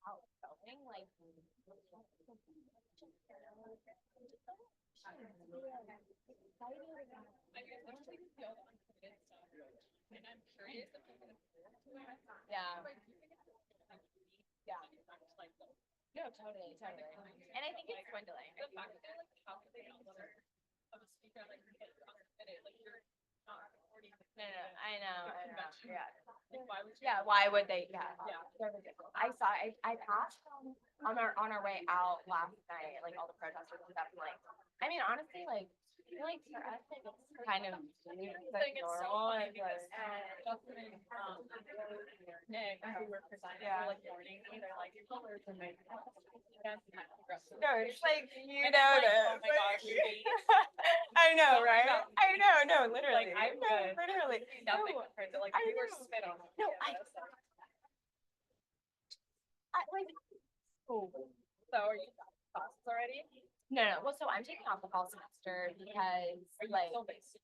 outgoing, like yeah, yeah. No, totally, totally. And I think it's dwindling. No, no, I know, I know. Yeah. Yeah, why would they? Yeah. They're ridiculous. I passed on our way out last night, like all the protesters and stuff. And, like, I mean, honestly, like, I feel like for us, like, it's kind of like normal. And, like, Nick, who were presenting, yeah. were like warning me. They're like, No, it's like you And know I'm like, that. oh my gosh, wait. I know, Oh my right? God. I know, no, literally. Like, I'm No, good. literally. Nothing No, compared to like I we were know. spit on. No, like. Oh. So are you classes already? No, no. Well, so I'm taking off the fall semester because, Are you like, still based?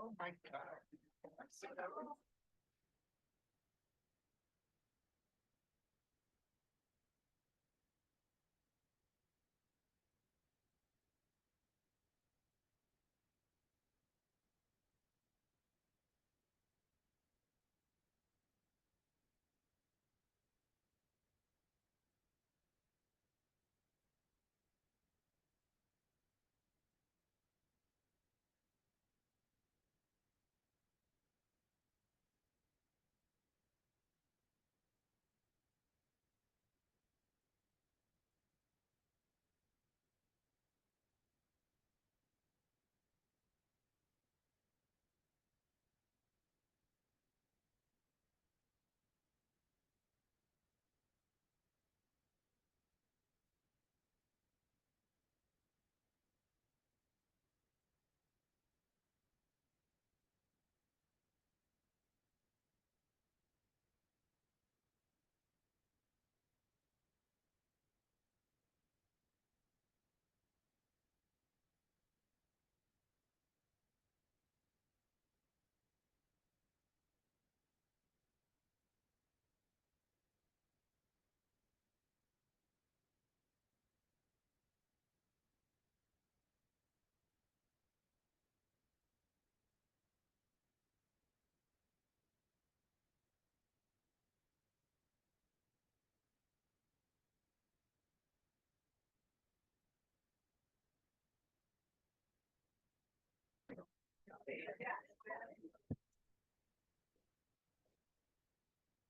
Oh my God.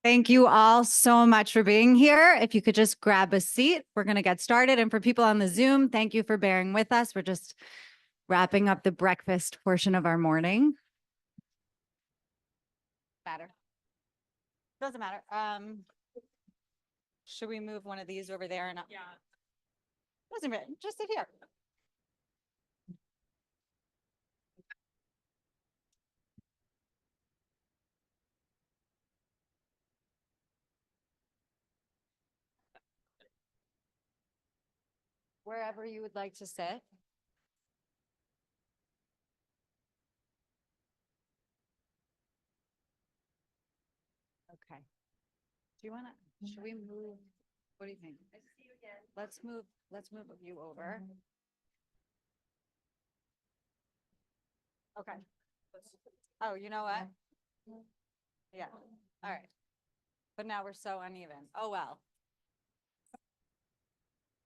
Thank you all so much for being here. If you could just grab a seat, we're going to get started. And for people on the Zoom, thank you for bearing with us. We're just wrapping up the breakfast portion of our morning. Doesn't matter. Should we move one of these over there or not? Yeah. Doesn't matter. Just sit here. Wherever you would like to sit. Okay. Do you want to, should we move? What do you think? Let's move you over. Okay. Oh, you know what? Yeah. All right. But now we're so uneven. Oh, well.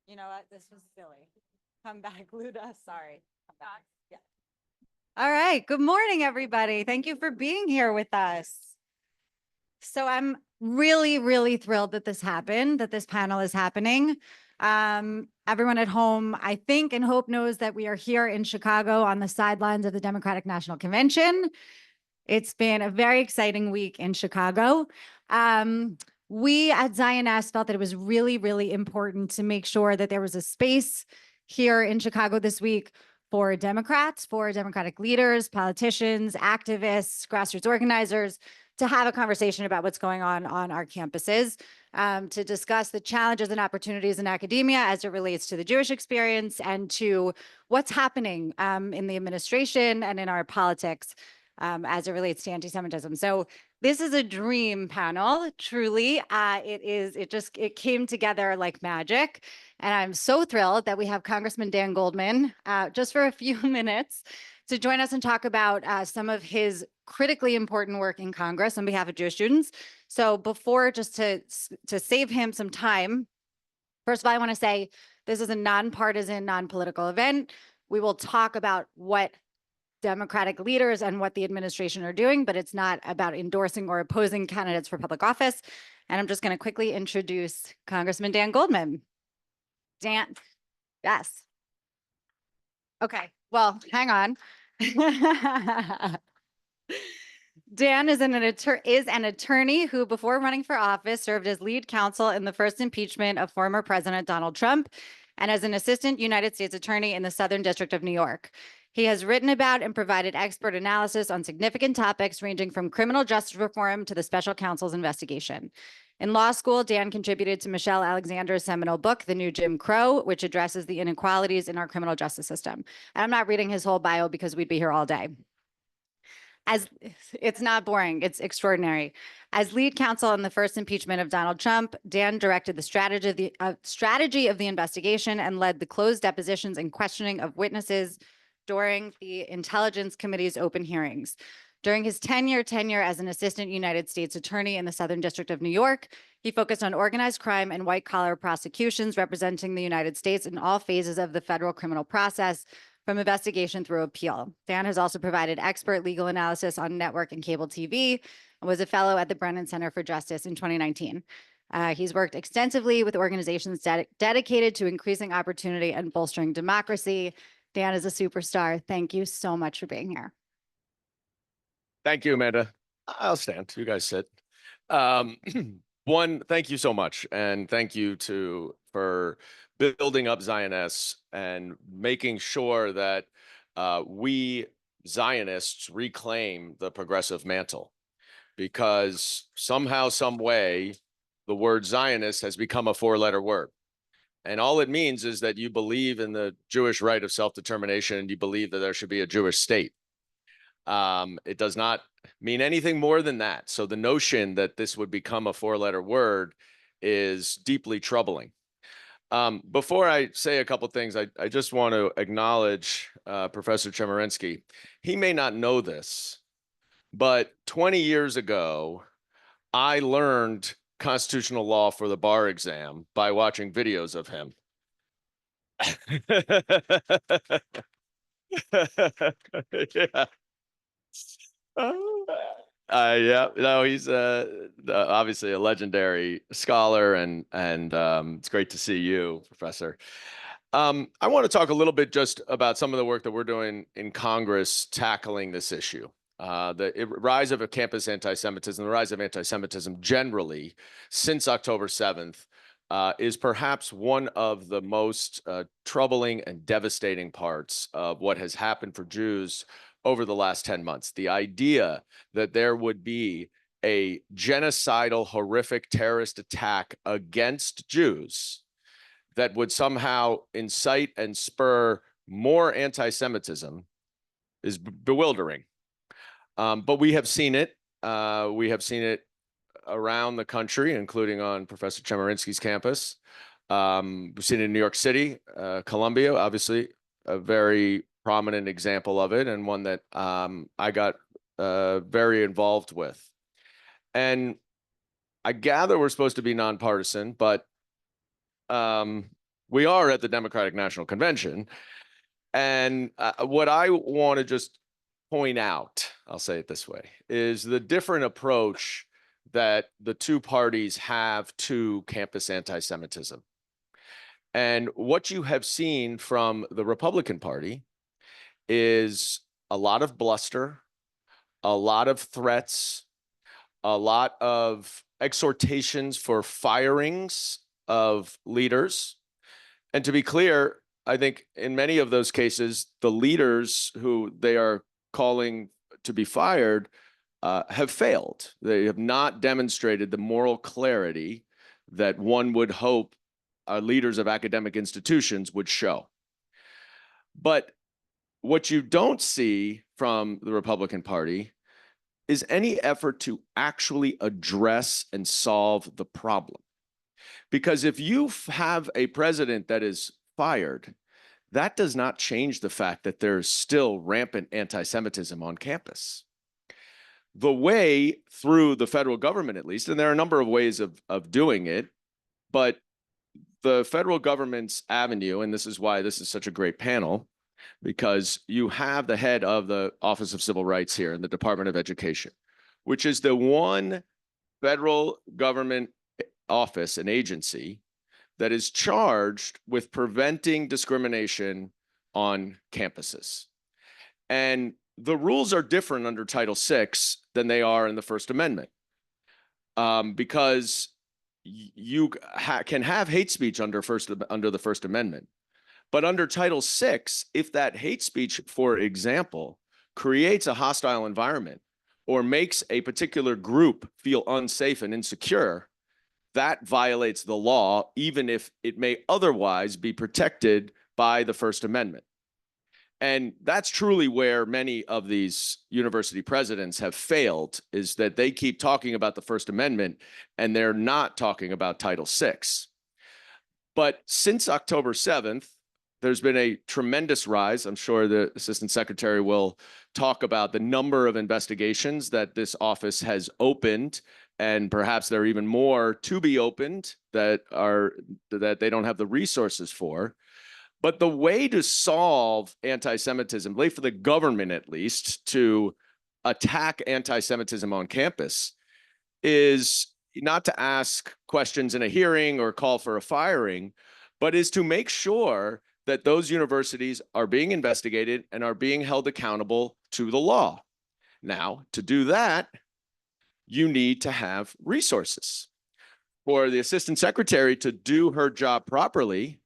You know what? This was silly. Come back, Luda. Sorry. Come back. Yeah. All right. Good morning, everybody. Thank you for being here with us. So I'm really, really thrilled that this happened, that this panel is happening. Everyone at home, I think and hope knows that we are here in Chicago on the sidelines of the Democratic National Convention. It's been a very exciting week in Chicago. We at Zionist felt that it was really, really important to make sure that there was a space here in Chicago this week for Democrats, for Democratic leaders, politicians, activists, grassroots organizers, to have a conversation about what's going on our campuses, to discuss the challenges and opportunities in academia as it relates to the Jewish experience and to what's happening in the administration and in our politics as it relates to anti-Semitism. So this is a dream panel, truly. It came together like magic. And I'm so thrilled that we have Congressman Dan Goldman just for a few minutes to join us and talk about some of his critically important work in Congress on behalf of Jewish students. So before, just to save him some time, first of all, I want to say this is a nonpartisan, non-political event. We will talk about what Democratic leaders and what the administration are doing, but it's not about endorsing or opposing candidates for public office. And I'm just going to quickly introduce Congressman Dan Goldman. Dan, yes. Okay, well, hang on. Dan is an attorney who, before running for office, served as lead counsel in the first impeachment of former President Donald Trump and as an assistant United States attorney in the Southern District of New York. He has written about and provided expert analysis on significant topics ranging from criminal justice reform to the special counsel's investigation. In law school, Dan contributed to Michelle Alexander's seminal book, The New Jim Crow, which addresses the inequalities in our criminal justice system. And I'm not reading his whole bio because we'd be here all day. As it's not boring, it's extraordinary. As lead counsel in the first impeachment of Donald Trump, Dan directed the strategy of the investigation and led the closed depositions and questioning of witnesses during the Intelligence Committee's open hearings. During his 10-year tenure as an assistant United States attorney in the Southern District of New York, he focused on organized crime and white-collar prosecutions, representing the United States in all phases of the federal criminal process, from investigation through appeal. Dan has also provided expert legal analysis on network and cable TV and was a fellow at the Brennan Center for Justice in 2019. He's worked extensively with organizations dedicated to increasing opportunity and bolstering democracy. Dan is a superstar. Thank you so much for being here. Thank you, Amanda. I'll stand. You guys sit. One, thank you so much. And thank you for building up Zionists and making sure that we Zionists reclaim the progressive mantle. Because somehow, some way, the word Zionist has become a four-letter word. And all it means is that you believe in the Jewish right of self-determination and you believe that there should be a Jewish state. It does not mean anything more than that. So the notion that this would become a four-letter word is deeply troubling. Before I say a couple things, I just want to acknowledge Professor Chemerinsky. He may not know this, but 20 years ago, I learned constitutional law for the bar exam by watching videos of him. Yeah. Yeah, no, he's obviously a legendary scholar, and it's great to see you, Professor. I want to talk a little bit just about some of the work that we're doing in Congress tackling this issue. The rise of a campus anti-Semitism, the rise of anti-Semitism generally since October 7th is perhaps one of the most troubling and devastating parts of what has happened for Jews over the last 10 months. The idea that there would be a genocidal, horrific terrorist attack against Jews that would somehow incite and spur more anti-Semitism is bewildering. But we have seen it. We have seen it around the country, including on Professor Chemerinsky's campus. We've seen it in New York City, Columbia, obviously a very prominent example of it, and one that I got very involved with. And I gather we're supposed to be nonpartisan, but we are at the Democratic National Convention. And what I want to just point out, I'll say it this way, is the different approach that the two parties have to campus anti-Semitism. And what you have seen from the Republican Party is a lot of bluster, a lot of threats, a lot of exhortations for firings of leaders. And to be clear, I think in many of those cases, the leaders who they are calling to be fired have failed. They have not demonstrated the moral clarity that one would hope leaders of academic institutions would show. But what you don't see from the Republican Party is any effort to actually address and solve the problem. Because if you have a president that is fired, that does not change the fact that there's still rampant anti-Semitism on campus. The way through the federal government, at least, and there are a number of ways of doing it, but the federal government's avenue, and this is why this is such a great panel, because you have the head of the Office of Civil Rights here in the Department of Education, which is the one federal government office and agency that is charged with preventing discrimination on campuses. And the rules are different under Title VI than they are in the First Amendment, because you can have hate speech under the First Amendment. But under Title VI, if that hate speech, for example, creates a hostile environment or makes a particular group feel unsafe and insecure, that violates the law, even if it may otherwise be protected by the First Amendment. And that's truly where many of these university presidents have failed, is that they keep talking about the First Amendment and they're not talking about Title VI. But since October 7th, there's been a tremendous rise. I'm sure the Assistant Secretary will talk about the number of investigations that this office has opened, and perhaps there are even more to be opened that they don't have the resources for. But the way to solve anti-Semitism, the way for the government at least to attack anti-Semitism on campus, is not to ask questions in a hearing or call for a firing, but is to make sure that those universities are being investigated and are being held accountable to the law. Now, to do that, you need to have resources. For the Assistant Secretary to do her job properly,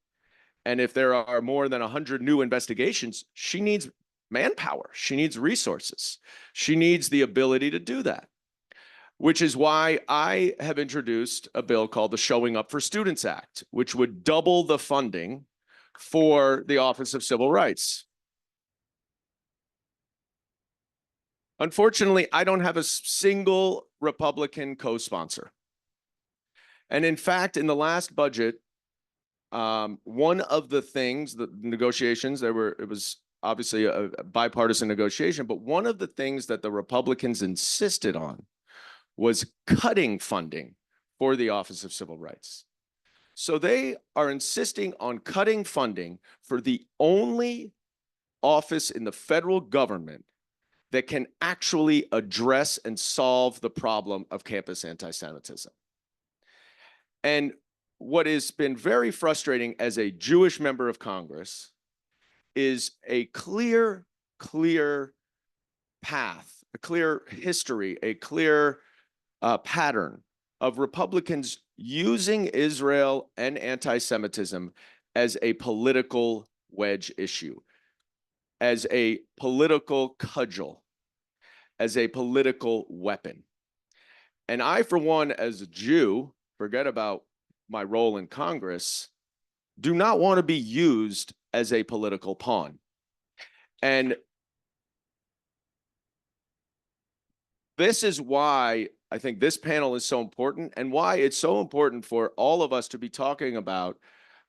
and if there are more than 100 new investigations, she needs manpower. She needs resources. She needs the ability to do that, which is why I have introduced a bill called the Showing Up for Students Act, which would double the funding for the Office of Civil Rights. Unfortunately, I don't have a single Republican co-sponsor. And in fact, in the last budget, one of the things, the negotiations, it was obviously a bipartisan negotiation, but one of the things that the Republicans insisted on was cutting funding for the Office of Civil Rights. So they are insisting on cutting funding for the only office in the federal government that can actually address and solve the problem of campus anti-Semitism. And what has been very frustrating as a Jewish member of Congress is a clear path, a clear history, a clear pattern of Republicans using Israel and anti-Semitism as a political wedge issue, as a political cudgel, as a political weapon. And I, for one, as a Jew, forget about my role in Congress, do not want to be used as a political pawn. And this is why I think this panel is so important, and why it's so important for all of us to be talking about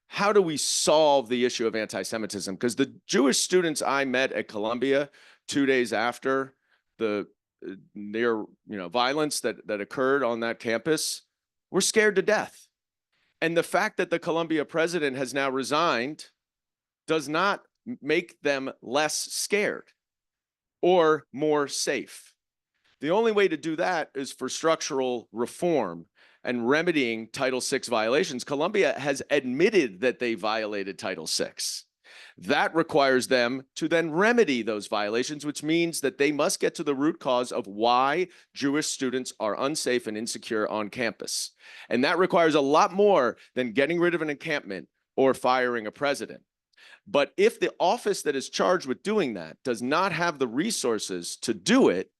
how do we solve the issue of anti-Semitism? Because the Jewish students I met at Columbia 2 days after the near violence that occurred on that campus were scared to death. And the fact that the Columbia president has now resigned does not make them less scared or more safe. The only way to do that is for structural reform and remedying Title VI violations. Columbia has admitted that they violated Title VI. That requires them to then remedy those violations, which means that they must get to the root cause of why Jewish students are unsafe and insecure on campus. And that requires a lot more than getting rid of an encampment or firing a president. But if the office that is charged with doing that does not have the resources to do it,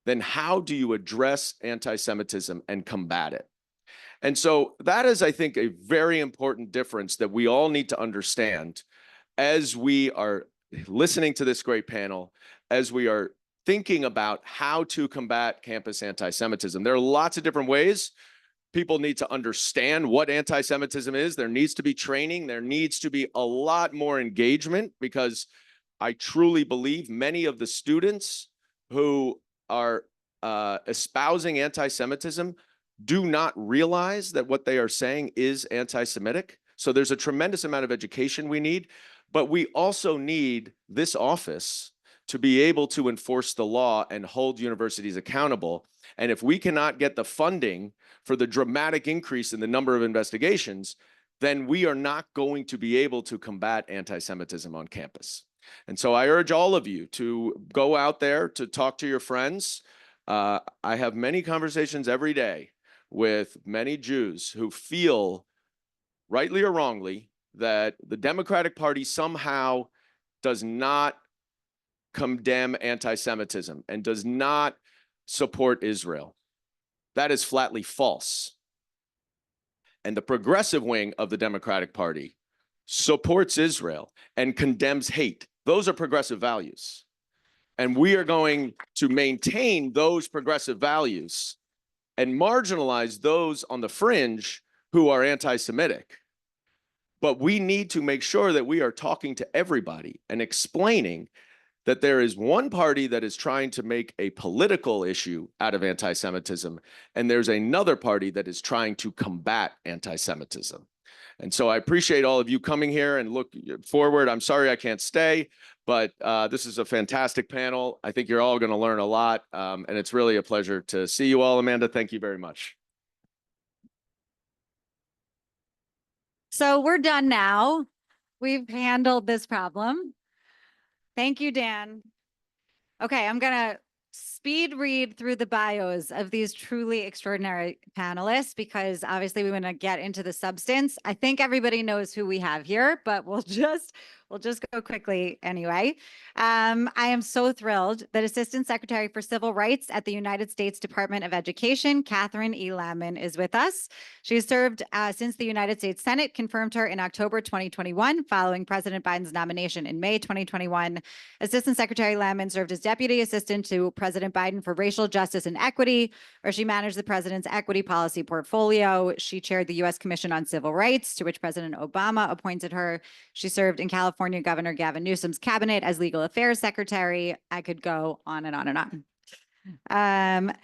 then how do you address anti-Semitism and combat it? And so that is, I think, a very important difference that we all need to understand as we are listening to this great panel, as we are thinking about how to combat campus anti-Semitism. There are lots of different ways. People need to understand what anti-Semitism is. There needs to be training. There needs to be a lot more engagement, because I truly believe many of the students who are espousing anti-Semitism do not realize that what they are saying is anti-Semitic. So there's a tremendous amount of education we need, but we also need this office to be able to enforce the law and hold universities accountable. And if we cannot get the funding for the dramatic increase in the number of investigations, then we are not going to be able to combat anti-Semitism on campus. And so I urge all of you to go out there to talk to your friends. I have many conversations every day with many Jews who feel, rightly or wrongly, that the Democratic Party somehow does not condemn anti-Semitism and does not support Israel. That is flatly false. And the progressive wing of the Democratic Party supports Israel and condemns hate Those are progressive values. And we are going to maintain those progressive values and marginalize those on the fringe who are anti-Semitic. But we need to make sure that we are talking to everybody and explaining that there is one party that is trying to make a political issue out of anti-Semitism, and there's another party that is trying to combat anti-Semitism. And so I appreciate all of you coming here and look forward. I'm sorry I can't stay, but this is a fantastic panel. I think you're all going to learn a lot, and it's really a pleasure to see you all. Amanda, thank you very much. So we're done now. We've handled this problem. Thank you, Dan. Okay, I'm gonna speed read through the bios of these truly extraordinary panelists because obviously we want to get into the substance. I think everybody knows who we have here, but we'll just go quickly anyway. I am so thrilled that Assistant Secretary for Civil Rights at the United States Department of Education, Catherine E. Lamon, is with us. She has served since the United States Senate confirmed her in October 2021, following President Biden's nomination in May 2021. Assistant Secretary Lamon served as Deputy Assistant to President Biden for Racial Justice and Equity, where she managed the president's equity policy portfolio. She chaired the U.S. Commission on Civil Rights, to which President Obama appointed her. She served in California Governor Gavin Newsom's cabinet as Legal Affairs Secretary. I could go on and on and on.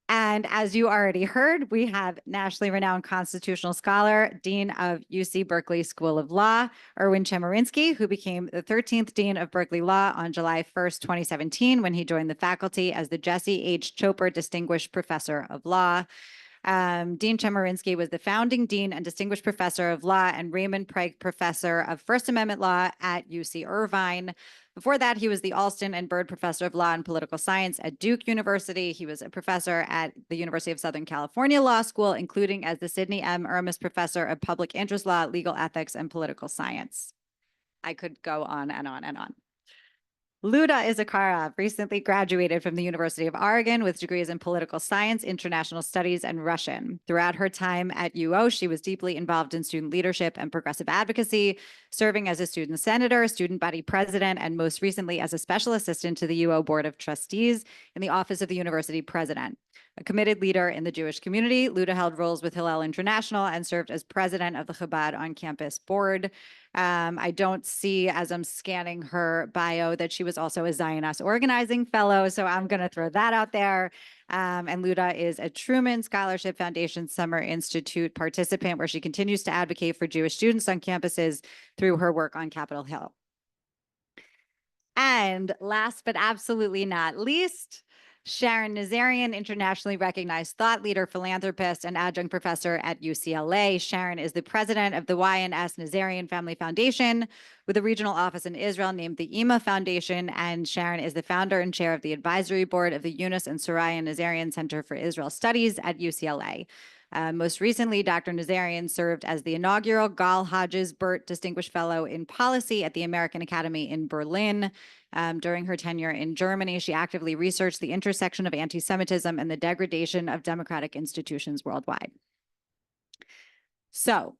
And as you already heard, we have nationally renowned constitutional scholar, Dean of UC Berkeley School of Law, Erwin Chemerinsky, who became the 13th Dean of Berkeley Law on July 1st, 2017, when he joined the faculty as the Jesse H. Chopra Distinguished Professor of Law. Dean Chemerinsky was the founding dean and distinguished professor of law and Raymond Prague Professor of First Amendment Law at UC Irvine. Before that, he was the Alston and Byrd Professor of Law and Political Science at Duke University. He was a professor at the University of Southern California Law School, including as the Sidney M. Ermis Professor of Public Interest Law, Legal Ethics, and Political Science. I could go on and on and on. Luda Izakharov recently graduated from the University of Oregon with degrees in political science, international studies, and Russian. Throughout her time at UO, she was deeply involved in student leadership and progressive advocacy, serving as a student senator, student body president, and most recently as a special assistant to the UO Board of Trustees in the Office of the University President. A committed leader in the Jewish community, Luda held roles with Hillel International and served as president of the Chabad on-campus board. I don't see, as I'm scanning her bio, that she was also a Zionist organizing fellow, so I'm going to throw that out there. And Luda is a Truman Scholarship Foundation Summer Institute participant, where she continues to advocate for Jewish students on campuses through her work on Capitol Hill. And last but absolutely not least, Sharon Nazarian, internationally recognized thought leader, philanthropist, and adjunct professor at UCLA. Sharon is the president of the YNS Nazarian Family Foundation, with a regional office in Israel named the EMA Foundation. And Sharon is the founder and chair of the advisory board of the Eunice and Soraya Nazarian Center for Israel Studies at UCLA. Most recently, Dr. Nazarian served as the inaugural Gal Hodges Burt Distinguished Fellow in Policy at the American Academy in Berlin. During her tenure in Germany, she actively researched the intersection of anti-Semitism and the degradation of democratic institutions worldwide. So,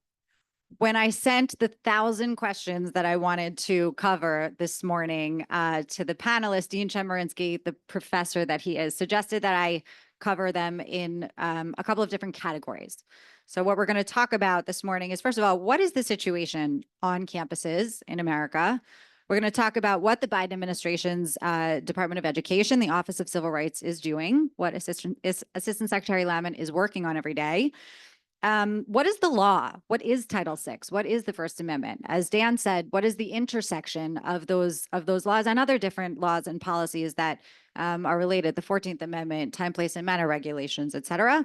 when I sent the 1,000 questions that I wanted to cover this morning to the panelists, Dean Chemerinsky, the professor that he is, suggested that I cover them in a couple of different categories. So what we're going to talk about this morning is, first of all, what is the situation on campuses in America? We're going to talk about what the Biden administration's Department of Education, the Office of Civil Rights, is doing, what Assistant Secretary Lamon is working on every day. What is the law? What is Title VI? What is the First Amendment? As Dan said, what is the intersection of those laws and other different laws and policies that are related, the 14th Amendment, time, place, and manner regulations, et cetera?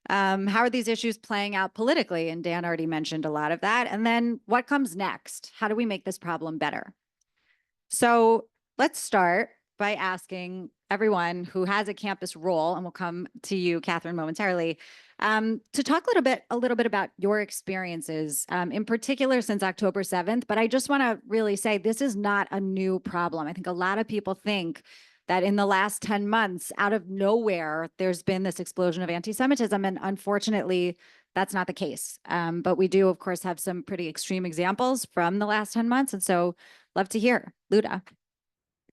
How are these issues playing out politically? And Dan already mentioned a lot of that. And then what comes next? How do we make this problem better? So let's start by asking everyone who has a campus role, and we'll come to you, Catherine, momentarily, to talk a little bit about your experiences, in particular since October 7th. But I just want to really say this is not a new problem. I think a lot of people think that in the last 10 months, out of nowhere, there's been this explosion of anti-Semitism. And unfortunately, that's not the case. But we do, of course, have some pretty extreme examples from the last 10 months. And so love to hear. Luda.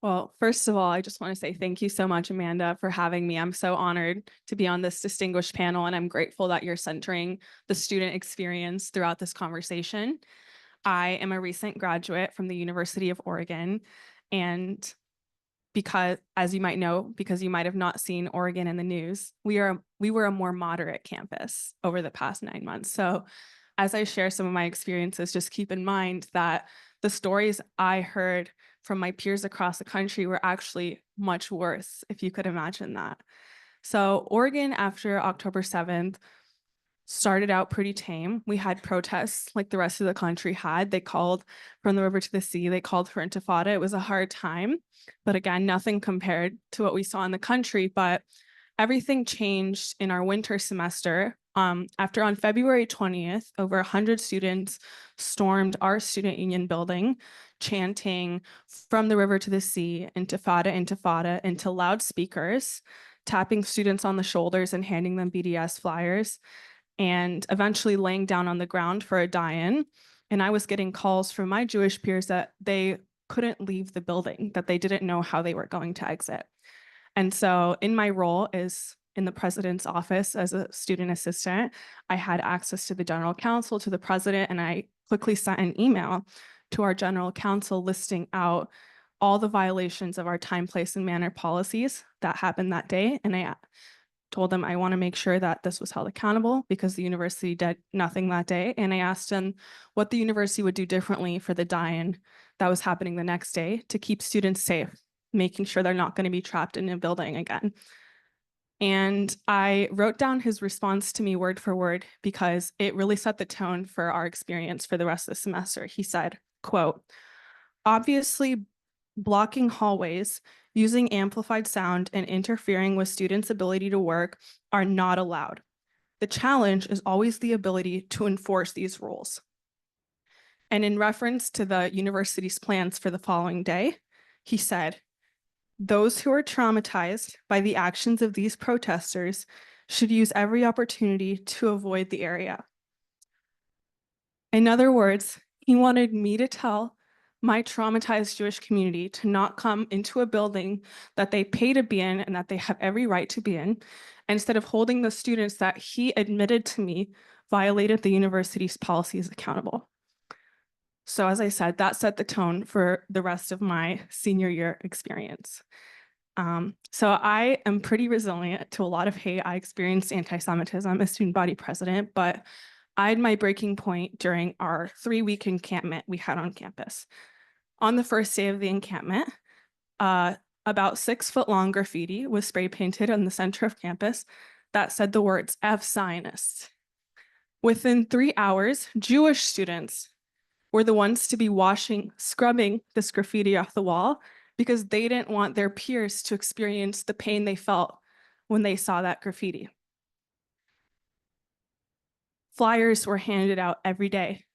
Well, first of all, I just want to say thank you so much, Amanda, for having me. I'm so honored to be on this distinguished panel, and I'm grateful that you're centering the student experience throughout this conversation. I am a recent graduate from the University of Oregon, and because, as you might know, because you might have not seen Oregon in the news, we were a more moderate campus over the past 9 months. So as I share some of my experiences, just keep in mind that the stories I heard from my peers across the country were actually much worse, if you could imagine that. So Oregon, after October 7th, started out pretty tame. We had protests like the rest of the country had. They called from the river to the sea. They called for intifada. It was a hard time, but again, nothing compared to what we saw in the country. But everything changed in our winter semester. After on February 20th, over 100 students stormed our student union building, chanting "From the river to the sea, intifada, intifada" into loudspeakers, tapping students on the shoulders and handing them BDS flyers, and eventually laying down on the ground for a die-in. And I was getting calls from my Jewish peers that they couldn't leave the building, that they didn't know how they were going to exit. And so in my role as in the president's office as a student assistant, I had access to the general counsel, to the president, and I quickly sent an email to our general counsel listing out all the violations of our time, place, and manner policies that happened that day. And I told them I want to make sure that this was held accountable because the university did nothing that day. And I asked them what the university would do differently for the die-in that was happening the next day to keep students safe, making sure they're not going to be trapped in a building again. And I wrote down his response to me word for word because it really set the tone for our experience for the rest of the semester. He said, quote, "Obviously, blocking hallways, using amplified sound, and interfering with students' ability to work are not allowed. The challenge is always the ability to enforce these rules." And in reference to the university's plans for the following day, he said, "Those who are traumatized by the actions of these protesters should use every opportunity to avoid the area." In other words, he wanted me to tell my traumatized Jewish community to not come into a building that they pay to be in and that they have every right to be in, instead of holding the students that he admitted to me violated the university's policies accountable. So as I said, that set the tone for the rest of my senior year experience. So I am pretty resilient to a lot of hate. I experienced anti-Semitism as student body president, but I had my breaking point during our 3-week encampment we had on campus. On the first day of the encampment, about 6-foot-long graffiti was spray painted in the center of campus that said the words "F Zionists." Within 3 hours, Jewish students were the ones to be scrubbing this graffiti off the wall because they didn't want their peers to experience the pain they felt when they saw that graffiti. Flyers were handed out every day,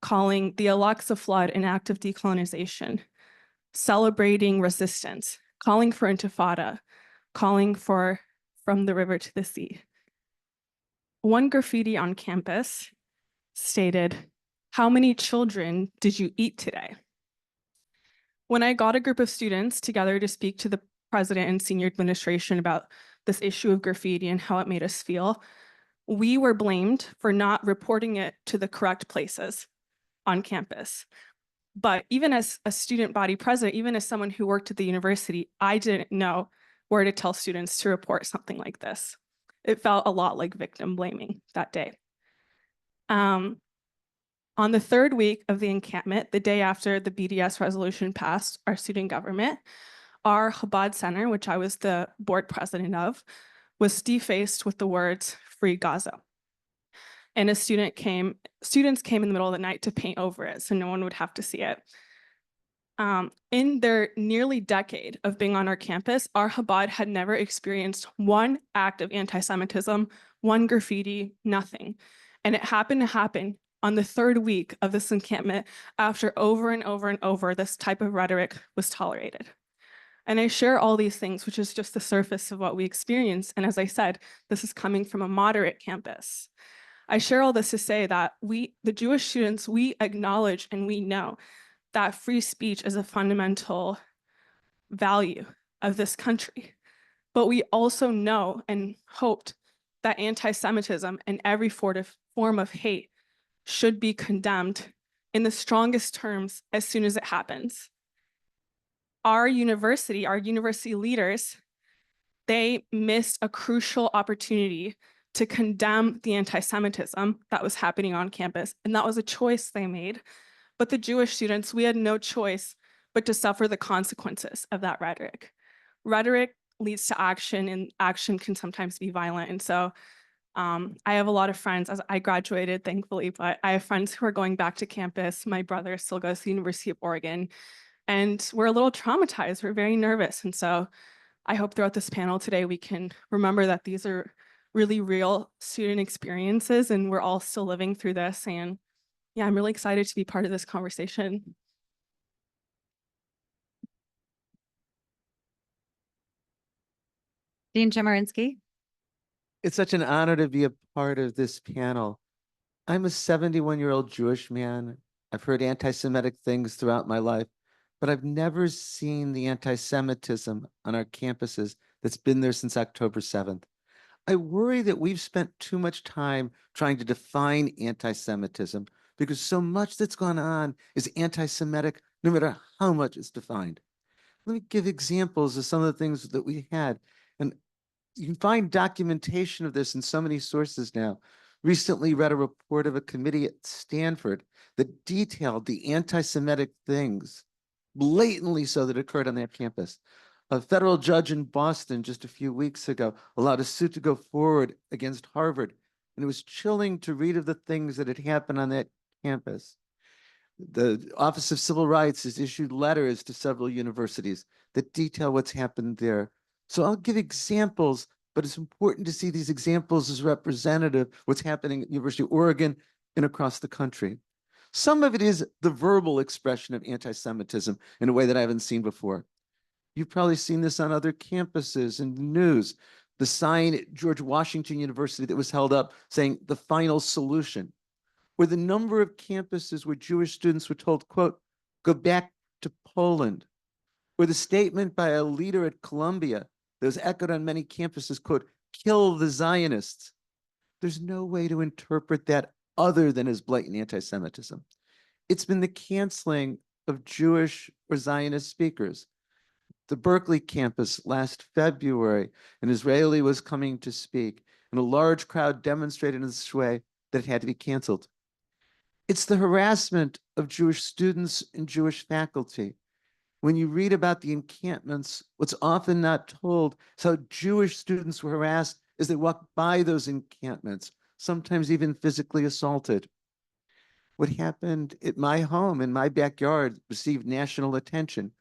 calling the Al-Aqsa flood an act of decolonization, celebrating resistance, calling for intifada, calling for "From the river to the sea." One graffiti on campus stated, "How many children did you eat today?" When I got a group of students together to speak to the president and senior administration about this issue of graffiti and how it made us feel, we were blamed for not reporting it to the correct places on campus. But even as a student body president, even as someone who worked at the university, I didn't know where to tell students to report something like this. It felt a lot like victim blaming that day. On the 3rd week of the encampment, the day after the BDS resolution passed our student government, our Chabad Center, which I was the board president of, was defaced with the words "Free Gaza." And students came in the middle of the night to paint over it so no one would have to see it. In their nearly decade of being on our campus, our Chabad had never experienced one act of anti-Semitism, one graffiti, nothing. And it happened to happen on the 3rd week of this encampment after over and over and over this type of rhetoric was tolerated. And I share all these things, which is just the surface of what we experience. And as I said, this is coming from a moderate campus. I share all this to say that we, the Jewish students, we acknowledge and we know that free speech is a fundamental value of this country. But we also know and hoped that anti-Semitism and every form of hate should be condemned in the strongest terms as soon as it happens. Our university leaders, they missed a crucial opportunity to condemn the anti-Semitism that was happening on campus, and that was a choice they made. But the Jewish students, we had no choice but to suffer the consequences of that rhetoric. Rhetoric leads to action, and action can sometimes be violent. And so I have a lot of friends, as I graduated, thankfully, but I have friends who are going back to campus. My brother still goes to the University of Oregon, and we're a little traumatized. We're very nervous. And so I hope throughout this panel today, we can remember that these are really real student experiences, and we're all still living through this. And yeah, I'm really excited to be part of this conversation. Dean Chemerinsky. It's such an honor to be a part of this panel. I'm a 71-year-old Jewish man. I've heard anti-Semitic things throughout my life, but I've never seen the anti-Semitism on our campuses that's been there since October 7th. I worry that we've spent too much time trying to define anti-Semitism because so much that's gone on is anti-Semitic, no matter how much it's defined. Let me give examples of some of the things that we had. And you can find documentation of this in so many sources now. Recently read a report of a committee at Stanford that detailed the anti-Semitic things, blatantly so, that occurred on that campus. A federal judge in Boston just a few weeks ago allowed a suit to go forward against Harvard. And it was chilling to read of the things that had happened on that campus. The Office of Civil Rights has issued letters to several universities that detail what's happened there. So I'll give examples, but it's important to see these examples as representative of what's happening at University of Oregon and across the country. Some of it is the verbal expression of anti-Semitism in a way that I haven't seen before. You've probably seen this on other campuses in the news. The sign at George Washington University that was held up saying the final solution, or the number of campuses where Jewish students were told, quote, go back to Poland, or the statement by a leader at Columbia that was echoed on many campuses, quote, kill the Zionists. There's no way to interpret that other than as blatant anti-Semitism. It's been the canceling of Jewish or Zionist speakers. The Berkeley campus last February, an Israeli was coming to speak, and a large crowd demonstrated in this way that it had to be canceled. It's the harassment of Jewish students and Jewish faculty. When you read about the encampments, what's often not told is how Jewish students were harassed as they walked by those encampments, sometimes even physically assaulted. What happened at my home in my backyard received national attention.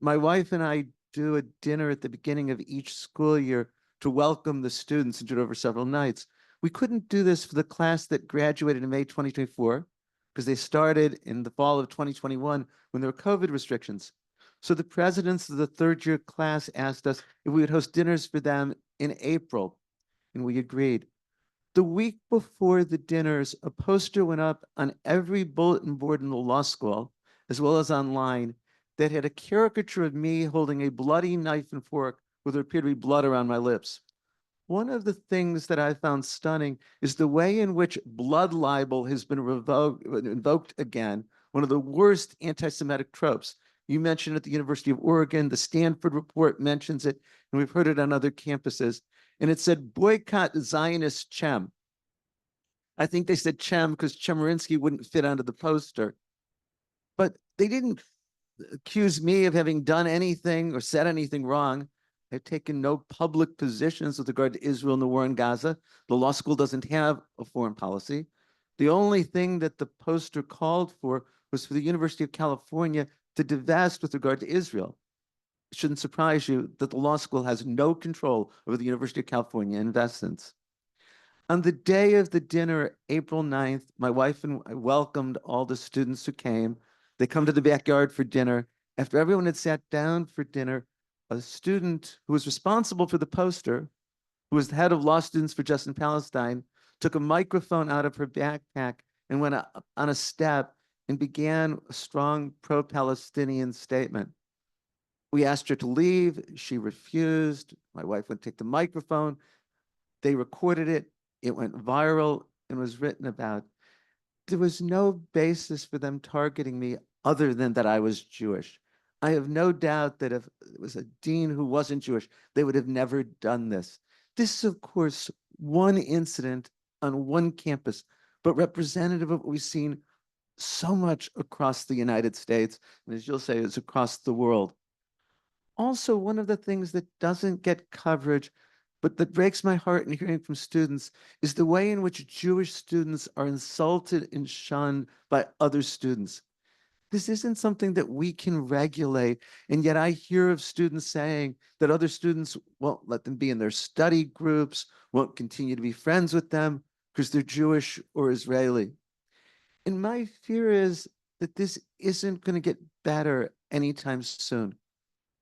My wife and I do a dinner at the beginning of each school year to welcome the students and do it over several nights. We couldn't do this for the class that graduated in May 2024 because they started in the fall of 2021 when there were COVID restrictions. So the presidents of the third-year class asked us if we would host dinners for them in April, and we agreed. The week before the dinners, a poster went up on every bulletin board in the law school, as well as online, that had a caricature of me holding a bloody knife and fork with what appeared to be blood around my lips. One of the things that I found stunning is the way in which blood libel has been invoked again, one of the worst anti-Semitic tropes. You mentioned at the University of Oregon, the Stanford report mentions it, and we've heard it on other campuses. And it said, boycott Zionist Chem. I think they said Chem because Chemerinsky wouldn't fit onto the poster. But they didn't accuse me of having done anything or said anything wrong. I've taken no public positions with regard to Israel and the war in Gaza. The law school doesn't have a foreign policy. The only thing that the poster called for was for the University of California to divest with regard to Israel. It shouldn't surprise you that the law school has no control over the University of California investments. On the day of the dinner, April 9th, my wife and I welcomed all the students who came. They come to the backyard for dinner. After everyone had sat down for dinner, a student who was responsible for the poster, who was the head of Law Students for Just in Palestine, took a microphone out of her backpack and went up on a step and began a strong pro-Palestinian statement. We asked her to leave. She refused. My wife went to take the microphone. They recorded it. It went viral and was written about. There was no basis for them targeting me other than that I was Jewish. I have no doubt that if it was a dean who wasn't Jewish, they would have never done this. This is, of course, one incident on one campus, but representative of what we've seen so much across the United States, and as you'll say, it's across the world. Also, one of the things that doesn't get coverage, but that breaks my heart in hearing from students, is the way in which Jewish students are insulted and shunned by other students. This isn't something that we can regulate. And yet I hear of students saying that other students won't let them be in their study groups, won't continue to be friends with them because they're Jewish or Israeli. And my fear is that this isn't going to get better anytime soon.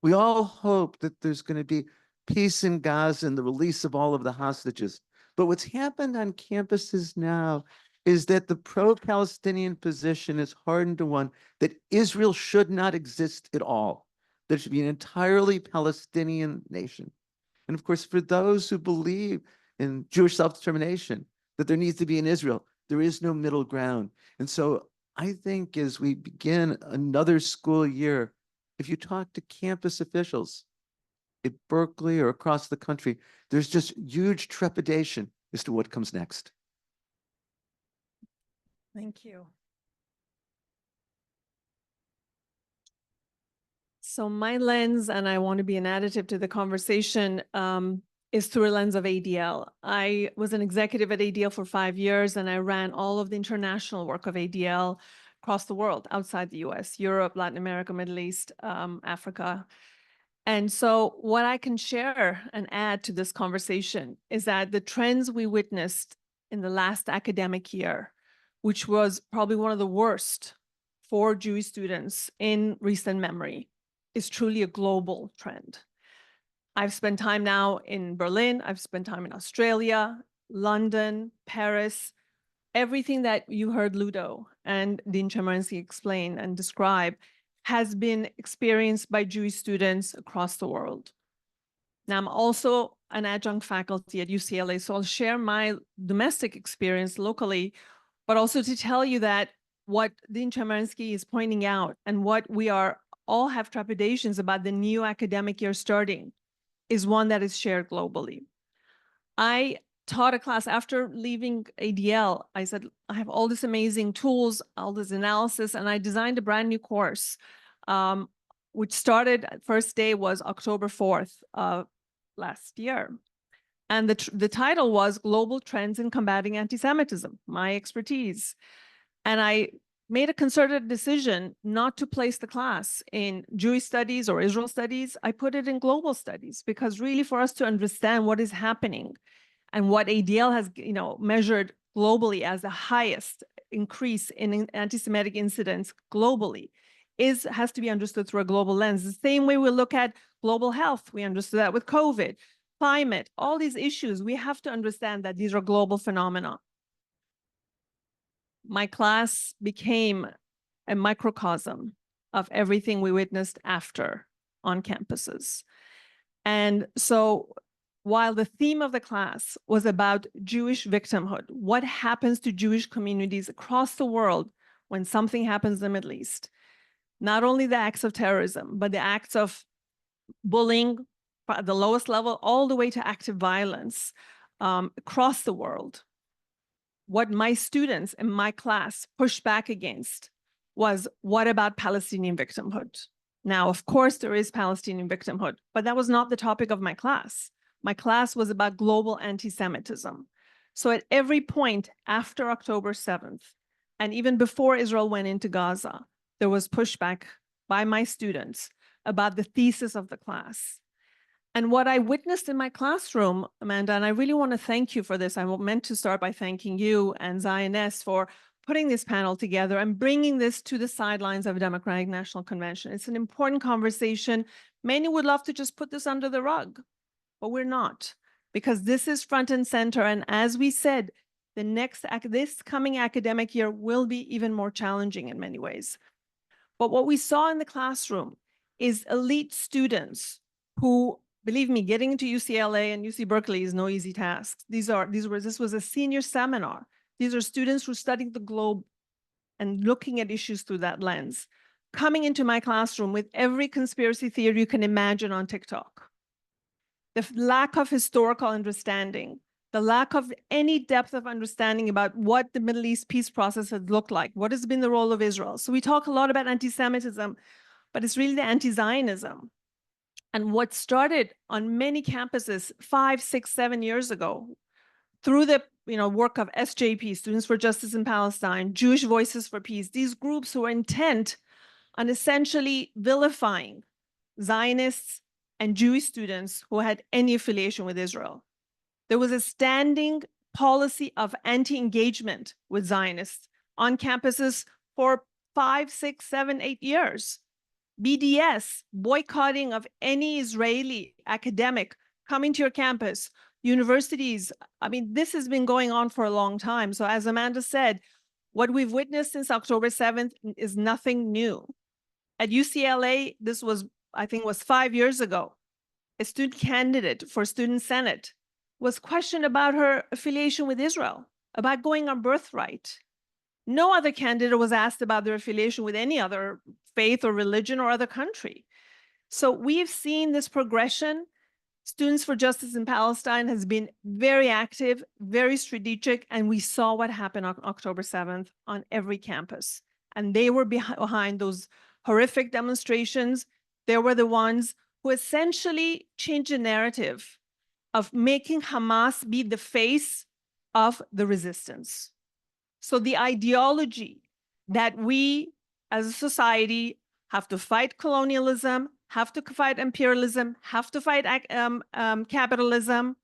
We all hope that there's going to be peace in Gaza and the release of all of the hostages. But what's happened on campuses now is that the pro-Palestinian position is hardened to one that Israel should not exist at all. There should be an entirely Palestinian nation. And of course, for those who believe in Jewish self-determination, that there needs to be an Israel, there is no middle ground. And so I think as we begin another school year, if you talk to campus officials at Berkeley or across the country, there's just huge trepidation as to what comes next. Thank you. So my lens, and I want to be an additive to the conversation, is through a lens of ADL. I was an executive at ADL for 5 years, and I ran all of the international work of ADL across the world, outside the US, Europe, Latin America, Middle East, Africa. And so what I can share and add to this conversation is that the trends we witnessed in the last academic year, which was probably one of the worst for Jewish students in recent memory, is truly a global trend. I've spent time now in Berlin, I've spent time in Australia, London, Paris. Everything that you heard Ludo and Dean Chemerinsky explain and describe has been experienced by Jewish students across the world. Now, I'm also an adjunct faculty at UCLA, so I'll share my domestic experience locally, but also to tell you that what Dean Chemerinsky is pointing out and what we are all have trepidations about the new academic year starting is one that is shared globally. I taught a class after leaving ADL. I said, I have all these amazing tools, all this analysis, and I designed a brand new course, which started, first day was October 4th of last year. And the title was Global Trends in Combating Anti-Semitism, my expertise. And I made a concerted decision not to place the class in Jewish studies or Israel studies. I put it in global studies, because really for us to understand what is happening and what ADL has measured globally as the highest increase in anti-Semitic incidents globally has to be understood through a global lens. The same way we look at global health, we understood that with COVID, climate, all these issues, we have to understand that these are global phenomena. My class became a microcosm of everything we witnessed after on campuses. And so while the theme of the class was about Jewish victimhood, what happens to Jewish communities across the world when something happens in the Middle East, not only the acts of terrorism, but the acts of bullying at the lowest level, all the way to active violence across the world. What my students in my class pushed back against was, what about Palestinian victimhood? Now, of course, there is Palestinian victimhood, but that was not the topic of my class. My class was about global anti-Semitism. So at every point after October 7th, and even before Israel went into Gaza, there was pushback by my students about the thesis of the class. And what I witnessed in my classroom, Amanda, and I really want to thank you for this. I meant to start by thanking you and Zionist for putting this panel together and bringing this to the sidelines of a Democratic National Convention. It's an important conversation Many would love to just put this under the rug, but we're not, because this is front and center. And as we said, this coming academic year will be even more challenging in many ways. But what we saw in the classroom is elite students who, believe me, getting into UCLA and UC Berkeley is no easy task. This was a senior seminar. These are students who studied the globe and looking at issues through that lens, coming into my classroom with every conspiracy theory you can imagine on TikTok. The lack of historical understanding, the lack of any depth of understanding about what the Middle East peace process has looked like, what has been the role of Israel. So we talk a lot about anti-Semitism, but it's really the anti-Zionism. And what started on many campuses 5, 6, 7 years ago, through the work of SJP, Students for Justice in Palestine, Jewish Voices for Peace, these groups who are intent on essentially vilifying Zionists and Jewish students who had any affiliation with Israel. There was a standing policy of anti-engagement with Zionists on campuses for 5, 6, 7, 8 years. BDS, boycotting of any Israeli academic coming to your campus, universities. I mean, this has been going on for a long time. So as Amanda said, what we've witnessed since October 7th is nothing new. At UCLA, this was, I think, was 5 years ago. A student candidate for Student Senate was questioned about her affiliation with Israel, about going on birthright. No other candidate was asked about their affiliation with any other faith or religion or other country. So we've seen this progression. Students for Justice in Palestine has been very active, very strategic, and we saw what happened on October 7th on every campus. And they were behind those horrific demonstrations. They were the ones who essentially changed the narrative of making Hamas be the face of the resistance. So the ideology that we as a society have to fight colonialism, have to fight imperialism, have to fight capitalism,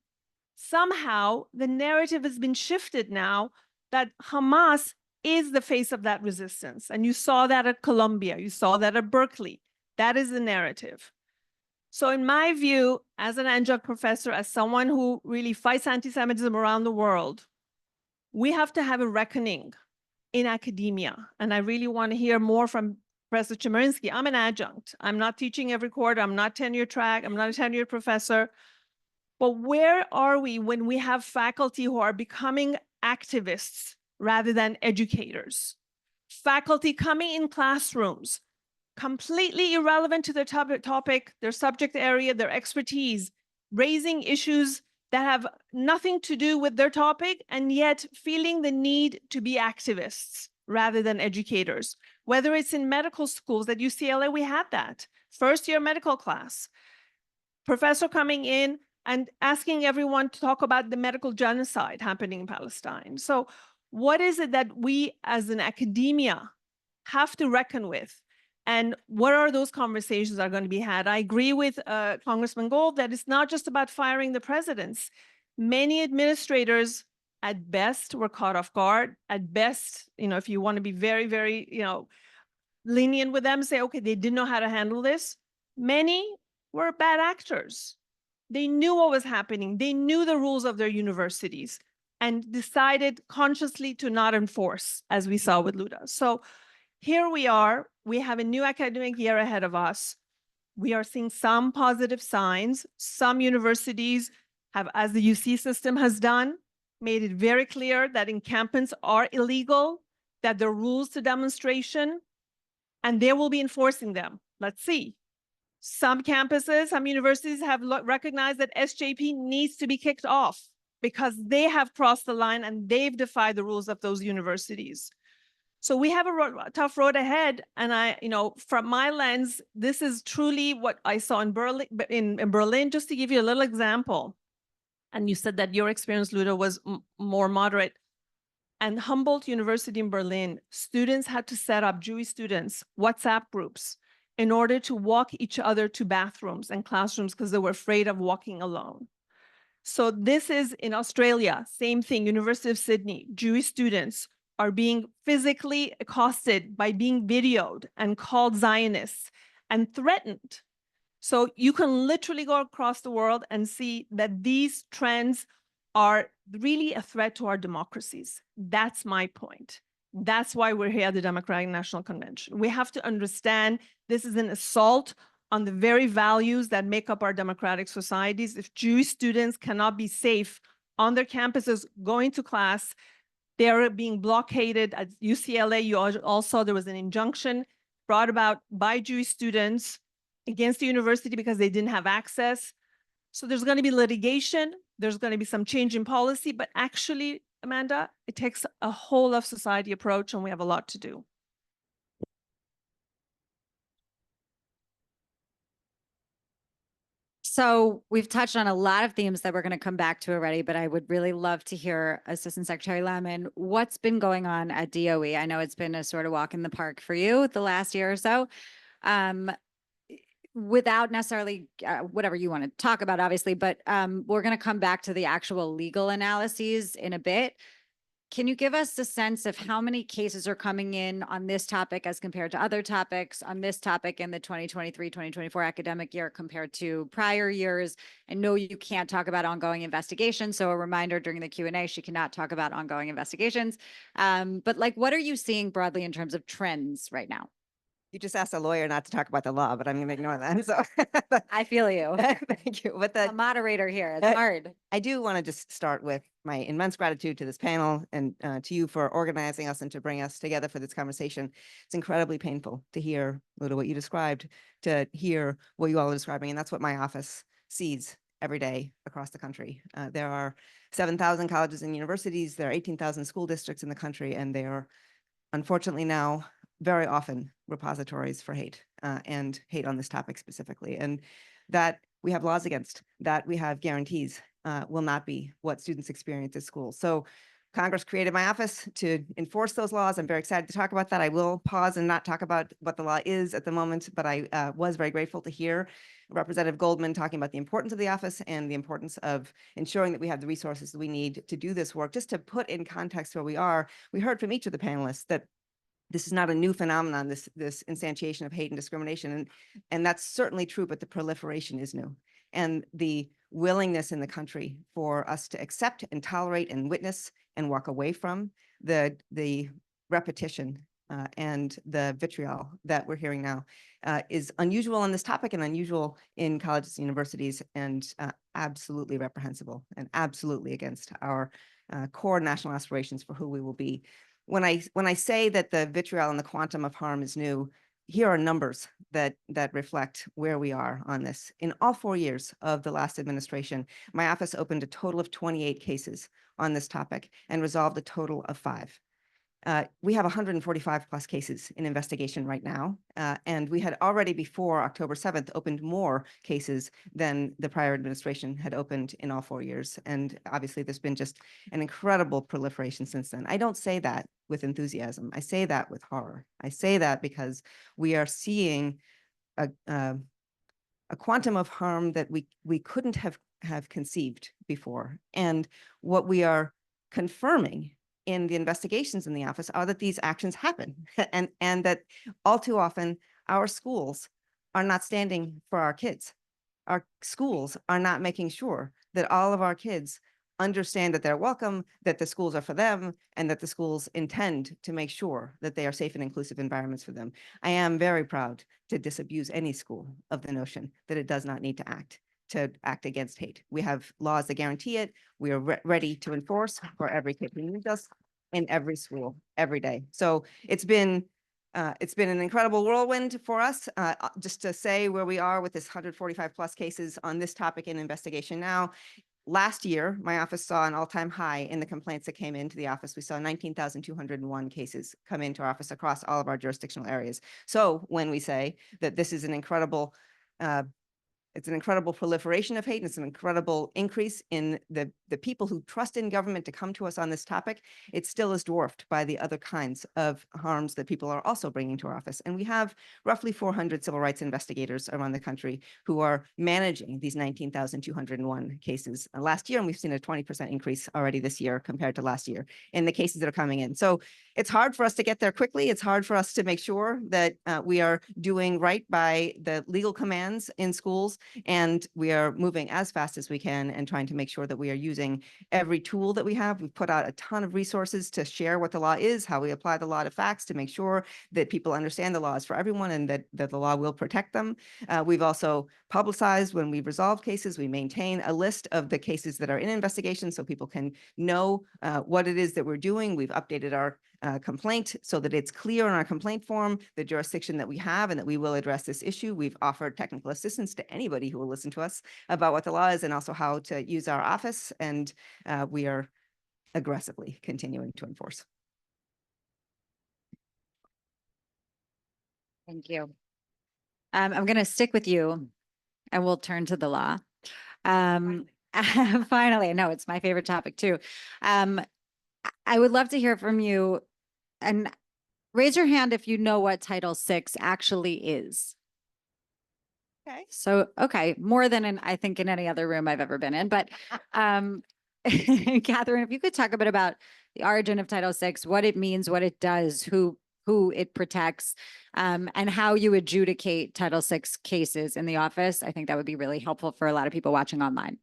somehow the narrative has been shifted now that Hamas is the face of that resistance. And you saw that at Columbia, you saw that at Berkeley. That is the narrative. So in my view, as an adjunct professor, as someone who really fights anti-Semitism around the world, we have to have a reckoning in academia. And I really want to hear more from Professor Chemerinsky. I'm an adjunct. I'm not teaching every quarter. I'm not tenure track. I'm not a tenured professor. But where are we when we have faculty who are becoming activists rather than educators? Faculty coming in classrooms, completely irrelevant to their topic, their subject area, their expertise, raising issues that have nothing to do with their topic, and yet feeling the need to be activists rather than educators. Whether it's in medical schools, at UCLA, we had that. First year medical class. Professor coming in and asking everyone to talk about the medical genocide happening in Palestine. So what is it that we as an academia have to reckon with? And what are those conversations that are going to be had? I agree with Congressman Gold that it's not just about firing the presidents. Many administrators at best were caught off guard. At best, if you want to be very, very, lenient with them, say, okay, they didn't know how to handle this. Many were bad actors. They knew what was happening. They knew the rules of their universities and decided consciously to not enforce, as we saw with Luda. So here we are. We have a new academic year ahead of us. We are seeing some positive signs. Some universities have, as the UC system has done, made it very clear that encampments are illegal, that there are rules to demonstration, and they will be enforcing them. Let's see. Some campuses, some universities have recognized that SJP needs to be kicked off because they have crossed the line and they've defied the rules of those universities. So we have a tough road ahead. And from my lens, this is truly what I saw in Berlin, just to give you a little example. And you said that your experience, Luda, was more moderate. And Humboldt University in Berlin, students had to set up, Jewish students, WhatsApp groups in order to walk each other to bathrooms and classrooms because they were afraid of walking alone. So this is in Australia, same thing, University of Sydney, Jewish students are being physically accosted by being videoed and called Zionists and threatened. So you can literally go across the world and see that these trends are really a threat to our democracies. That's my point. That's why we're here at the Democratic National Convention. We have to understand this is an assault on the very values that make up our democratic societies. If Jewish students cannot be safe on their campuses going to class, they're being blockaded. At UCLA, you all saw there was an injunction brought about by Jewish students against the university because they didn't have access. So there's going to be litigation. There's going to be some change in policy, but actually, Amanda, it takes a whole of society approach, and we have a lot to do. So we've touched on a lot of themes that we're going to come back to already, but I would really love to hear Assistant Secretary Lemon, what's been going on at DOE? I know it's been a sort of walk in the park for you the last year or so. Without necessarily whatever you want to talk about, obviously, but we're going to come back to the actual legal analyses in a bit. Can you give us a sense of how many cases are coming in on this topic as compared to other topics on this topic in the 2023-2024 academic year compared to prior years? I know you can't talk about ongoing investigations, so a reminder during the Q&A, she cannot talk about ongoing investigations. But like, what are you seeing broadly in terms of trends right now? You just asked a lawyer not to talk about the law, but I'm going to ignore that. So I feel you. thank you. But A moderator here, it's hard. I do want to just start with my immense gratitude to this panel and to you for organizing us and to bring us together for this conversation. It's incredibly painful to hear, Luda, what you described, to hear what you all are describing. And that's what my office sees every day across the country. There are 7,000 colleges and universities. There are 18,000 school districts in the country, and they are unfortunately now very often repositories for hate and hate on this topic specifically. And that we have laws against, that we have guarantees will not be what students experience at school. So Congress created my office to enforce those laws. I'm very excited to talk about that. I will pause and not talk about what the law is at the moment, but I was very grateful to hear Representative Goldman talking about the importance of the office and the importance of ensuring that we have the resources that we need to do this work. Just to put in context where we are, we heard from each of the panelists that this is not a new phenomenon, this instantiation of hate and discrimination. And that's certainly true, but the proliferation is new. And the willingness in the country for us to accept and tolerate and witness and walk away from the repetition and the vitriol that we're hearing now is unusual on this topic and unusual in colleges and universities, and absolutely reprehensible and absolutely against our core national aspirations for who we will be. When I say that the vitriol and the quantum of harm is new, here are numbers that reflect where we are on this. In all 4 years of the last administration, my office opened a total of 28 cases on this topic and resolved a total of 5. We have 145 plus cases in investigation right now. And we had already before October 7th opened more cases than the prior administration had opened in all 4 years. And obviously there's been just an incredible proliferation since then. I don't say that with enthusiasm. I say that with horror. I say that because we are seeing a quantum of harm that we couldn't have conceived before. And what we are confirming in the investigations in the office are that these actions happen and that all too often our schools are not standing for our kids. Our schools are not making sure that all of our kids understand that they're welcome, that the schools are for them, and that the schools intend to make sure that they are safe and inclusive environments for them. I am very proud to disabuse any school of the notion that it does not need to act against hate. We have laws that guarantee it. We are ready to enforce for every kid who needs us in every school, every day. So it's been an incredible whirlwind for us. Just to say where we are with this 145 plus cases on this topic in investigation now. Last year, my office saw an all-time high in the complaints that came into the office. We saw 19,201 cases come into our office across all of our jurisdictional areas. So when we say that this is an incredible it's an incredible proliferation of hate, and it's an incredible increase in the people who trust in government to come to us on this topic. It still is dwarfed by the other kinds of harms that people are also bringing to our office. And we have roughly 400 civil rights investigators around the country who are managing these 19,201 cases last year. And we've seen a 20% increase already this year compared to last year in the cases that are coming in. So it's hard for us to get there quickly. It's hard for us to make sure that we are doing right by the legal commands in schools, and we are moving as fast as we can and trying to make sure that we are using every tool that we have. We've put out a ton of resources to share what the law is, how we apply the law to facts, to make sure that people understand the law is for everyone and that the law will protect them. We've also publicized when we've resolved cases. We maintain a list of the cases that are in investigation so people can know what it is that we're doing. We've updated our complaint so that it's clear in our complaint form, the jurisdiction that we have, and that we will address this issue. We've offered technical assistance to anybody who will listen to us about what the law is and also how to use our office. And we are aggressively continuing to enforce. Thank you. I'm going to stick with you and we'll turn to the law. Finally, no, it's my favorite topic too. I would love to hear from you, and raise your hand if you know what Title VI actually is. Okay. So, okay, more than I think in any other room I've ever been in, but Catherine, if you could talk a bit about the origin of Title VI, what it means, what it does, who it protects, and how you adjudicate Title VI cases in the office. I think that would be really helpful for a lot of people watching online.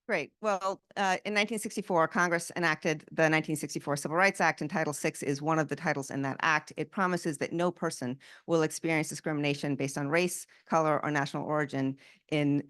Great. Well, in 1964, Congress enacted the 1964 Civil Rights Act, and Title VI is one of the titles in that act. It promises that no person will experience discrimination based on race, color, or national origin in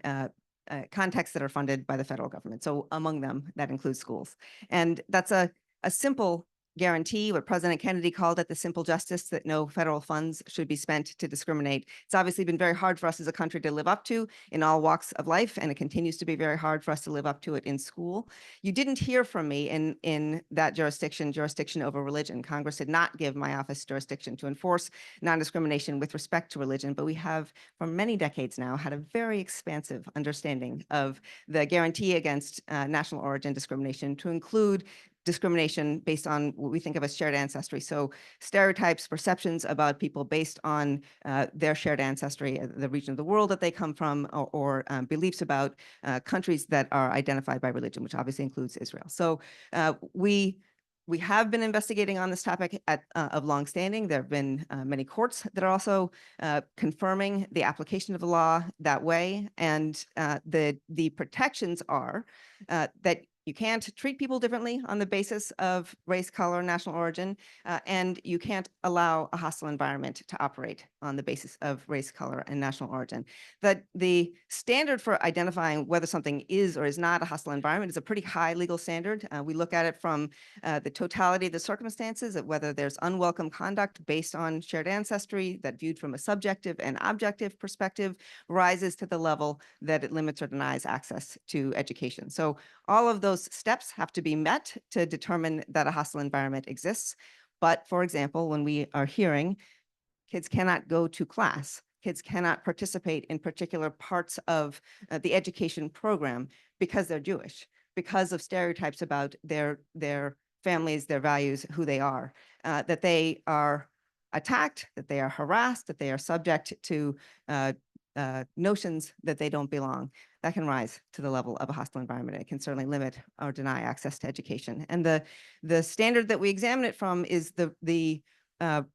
contexts that are funded by the federal government. So among them, that includes schools. And that's a simple guarantee, what President Kennedy called it, the simple justice that no federal funds should be spent to discriminate. It's obviously been very hard for us as a country to live up to in all walks of life, and it continues to be very hard for us to live up to it in school. You didn't hear from me in that jurisdiction over religion. Congress did not give my office jurisdiction to enforce non-discrimination with respect to religion, but we have for many decades now had a very expansive understanding of the guarantee against national origin discrimination to include discrimination based on what we think of as shared ancestry. So stereotypes, perceptions about people based on their shared ancestry, the region of the world that they come from, or beliefs about countries that are identified by religion, which obviously includes Israel. So we have been investigating on this topic of longstanding. There have been many courts that are also confirming the application of the law that way. And the protections are that you can't treat people differently on the basis of race, color, national origin, and you can't allow a hostile environment to operate on the basis of race, color, and national origin. That the standard for identifying whether something is or is not a hostile environment is a pretty high legal standard. We look at it from the totality of the circumstances of whether there's unwelcome conduct based on shared ancestry that viewed from a subjective and objective perspective rises to the level that it limits or denies access to education. So all of those steps have to be met to determine that a hostile environment exists. But for example, when we are hearing kids cannot go to class, kids cannot participate in particular parts of the education program because they're Jewish, because of stereotypes about their families, their values, who they are, that they are attacked, that they are harassed, that they are subject to notions that they don't belong, that can rise to the level of a hostile environment. It can certainly limit or deny access to education. And the standard that we examine it from is the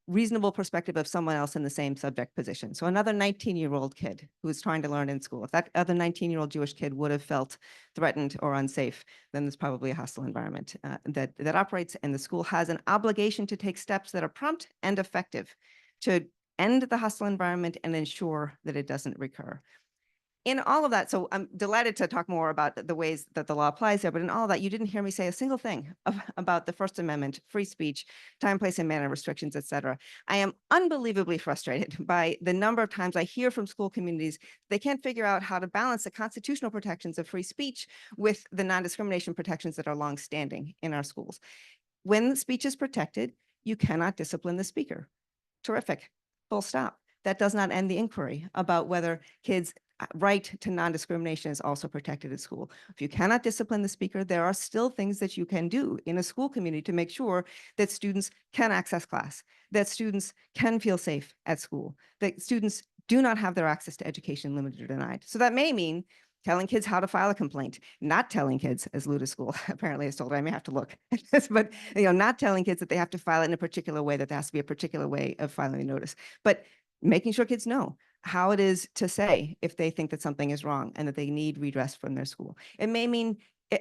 reasonable perspective of someone else in the same subject position. So another 19-year-old kid who is trying to learn in school, if that other 19-year-old Jewish kid would have felt threatened or unsafe, then there's probably a hostile environment that operates, and the school has an obligation to take steps that are prompt and effective to end the hostile environment and ensure that it doesn't recur. In all of that, so I'm delighted to talk more about the ways that the law applies there, but in all of that, you didn't hear me say a single thing about the First Amendment, free speech, time, place, and manner restrictions, et cetera. I am unbelievably frustrated by the number of times I hear from school communities, they can't figure out how to balance the constitutional protections of free speech with the non-discrimination protections that are longstanding in our schools. When speech is protected, you cannot discipline the speaker. Terrific, full stop. That does not end the inquiry about whether kids right to non-discrimination is also protected at school. If you cannot discipline the speaker, there are still things that you can do in a school community to make sure that students can access class, that students can feel safe at school, that students do not have their access to education limited or denied. So that may mean telling kids how to file a complaint, not telling kids, as Luda School apparently is told, I may have to look at this, but not telling kids that they have to file it in a particular way, that there has to be a particular way of filing a notice, but making sure kids know how it is to say if they think that something is wrong and that they need redress from their school. It may mean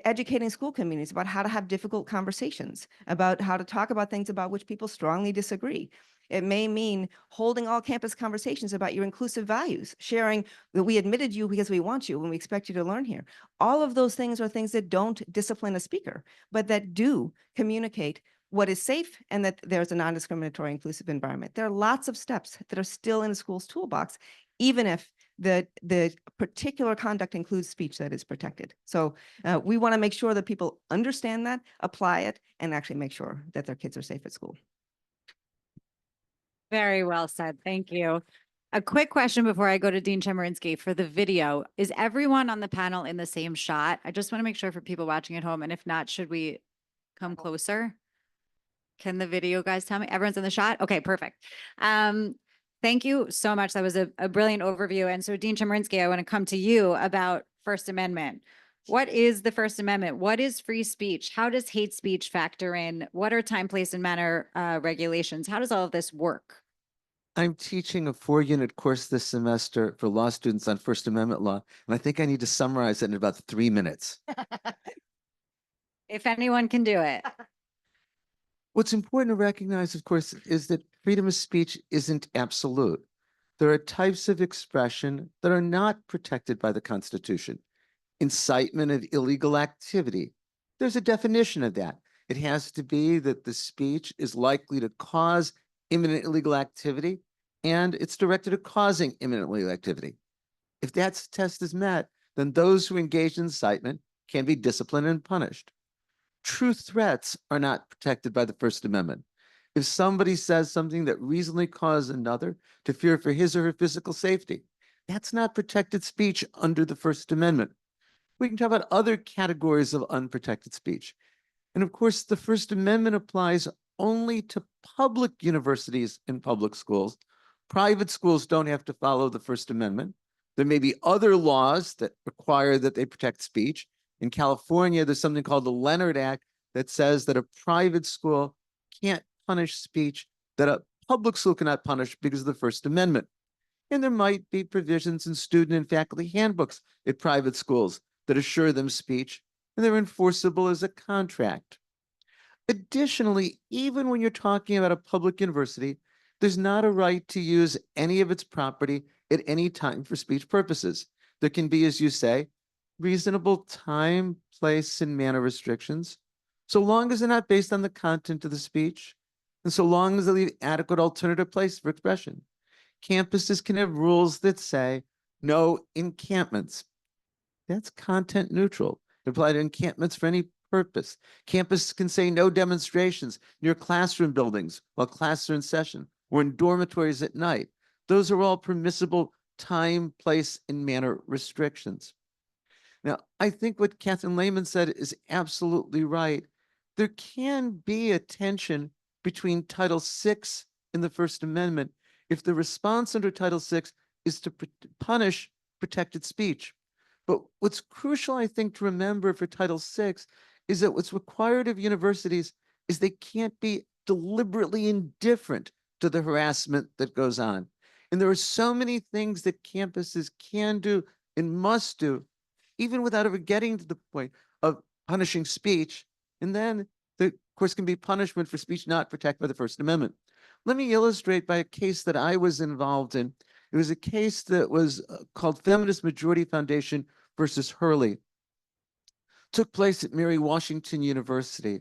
educating school communities about how to have difficult conversations, about how to talk about things about which people strongly disagree. It may mean holding all campus conversations about your inclusive values, sharing that we admitted you because we want you and we expect you to learn here. All of those things are things that don't discipline a speaker, but that do communicate what is safe and that there's a non-discriminatory inclusive environment. There are lots of steps that are still in a school's toolbox, even if the particular conduct includes speech that is protected. So we want to make sure that people understand that, apply it, and actually make sure that their kids are safe at school. Very well said. Thank you. A quick question before I go to Dean Chemerinsky for the video. Is everyone on the panel in the same shot? I just want to make sure for people watching at home. And if not, should we come closer? Can the video guys tell me? Everyone's in the shot? Okay, perfect. Thank you so much. That was a brilliant overview. And so Dean Chemerinsky, I want to come to you about First Amendment. What is the First Amendment? What is free speech? How does hate speech factor in? What are time, place, and manner regulations? How does all of this work? I'm teaching a 4-unit course this semester for law students on First Amendment law, and I think I need to summarize it in about 3 minutes. If anyone can do it. What's important to recognize, of course, is that freedom of speech isn't absolute. There are types of expression that are not protected by the Constitution. Incitement of illegal activity. There's a definition of that. It has to be that the speech is likely to cause imminent illegal activity, and it's directed at causing imminent illegal activity. If that test is met, then those who engage in incitement can be disciplined and punished. True threats are not protected by the First Amendment. If somebody says something that reasonably causes another to fear for his or her physical safety, that's not protected speech under the First Amendment. We can talk about other categories of unprotected speech. And of course, the First Amendment applies only to public universities and public schools. Private schools don't have to follow the First Amendment. There may be other laws that require that they protect speech. In California, there's something called the Leonard Act that says that a private school can't punish speech that a public school cannot punish because of the First Amendment. And there might be provisions in student and faculty handbooks at private schools that assure them speech, and they're enforceable as a contract. Additionally, even when you're talking about a public university, there's not a right to use any of its property at any time for speech purposes. There can be, as you say, reasonable time, place, and manner restrictions, so long as they're not based on the content of the speech, and so long as they leave adequate alternative place for expression. Campuses can have rules that say no encampments. That's content neutral. They apply to encampments for any purpose. Campus can say no demonstrations near classroom buildings while classes are in session or in dormitories at night. Those are all permissible time, place, and manner restrictions. Now, I think what Catherine Lehman said is absolutely right. There can be a tension between Title VI and the First Amendment if the response under Title VI is to punish protected speech. But what's crucial, I think, to remember for Title VI is that what's required of universities is they can't be deliberately indifferent to the harassment that goes on. And there are so many things that campuses can do and must do, even without ever getting to the point of punishing speech. And then there, of course, can be punishment for speech not protected by the First Amendment. Let me illustrate by a case that I was involved in. It was a case that was called Feminist Majority Foundation versus Hurley. Took place at Mary Washington University.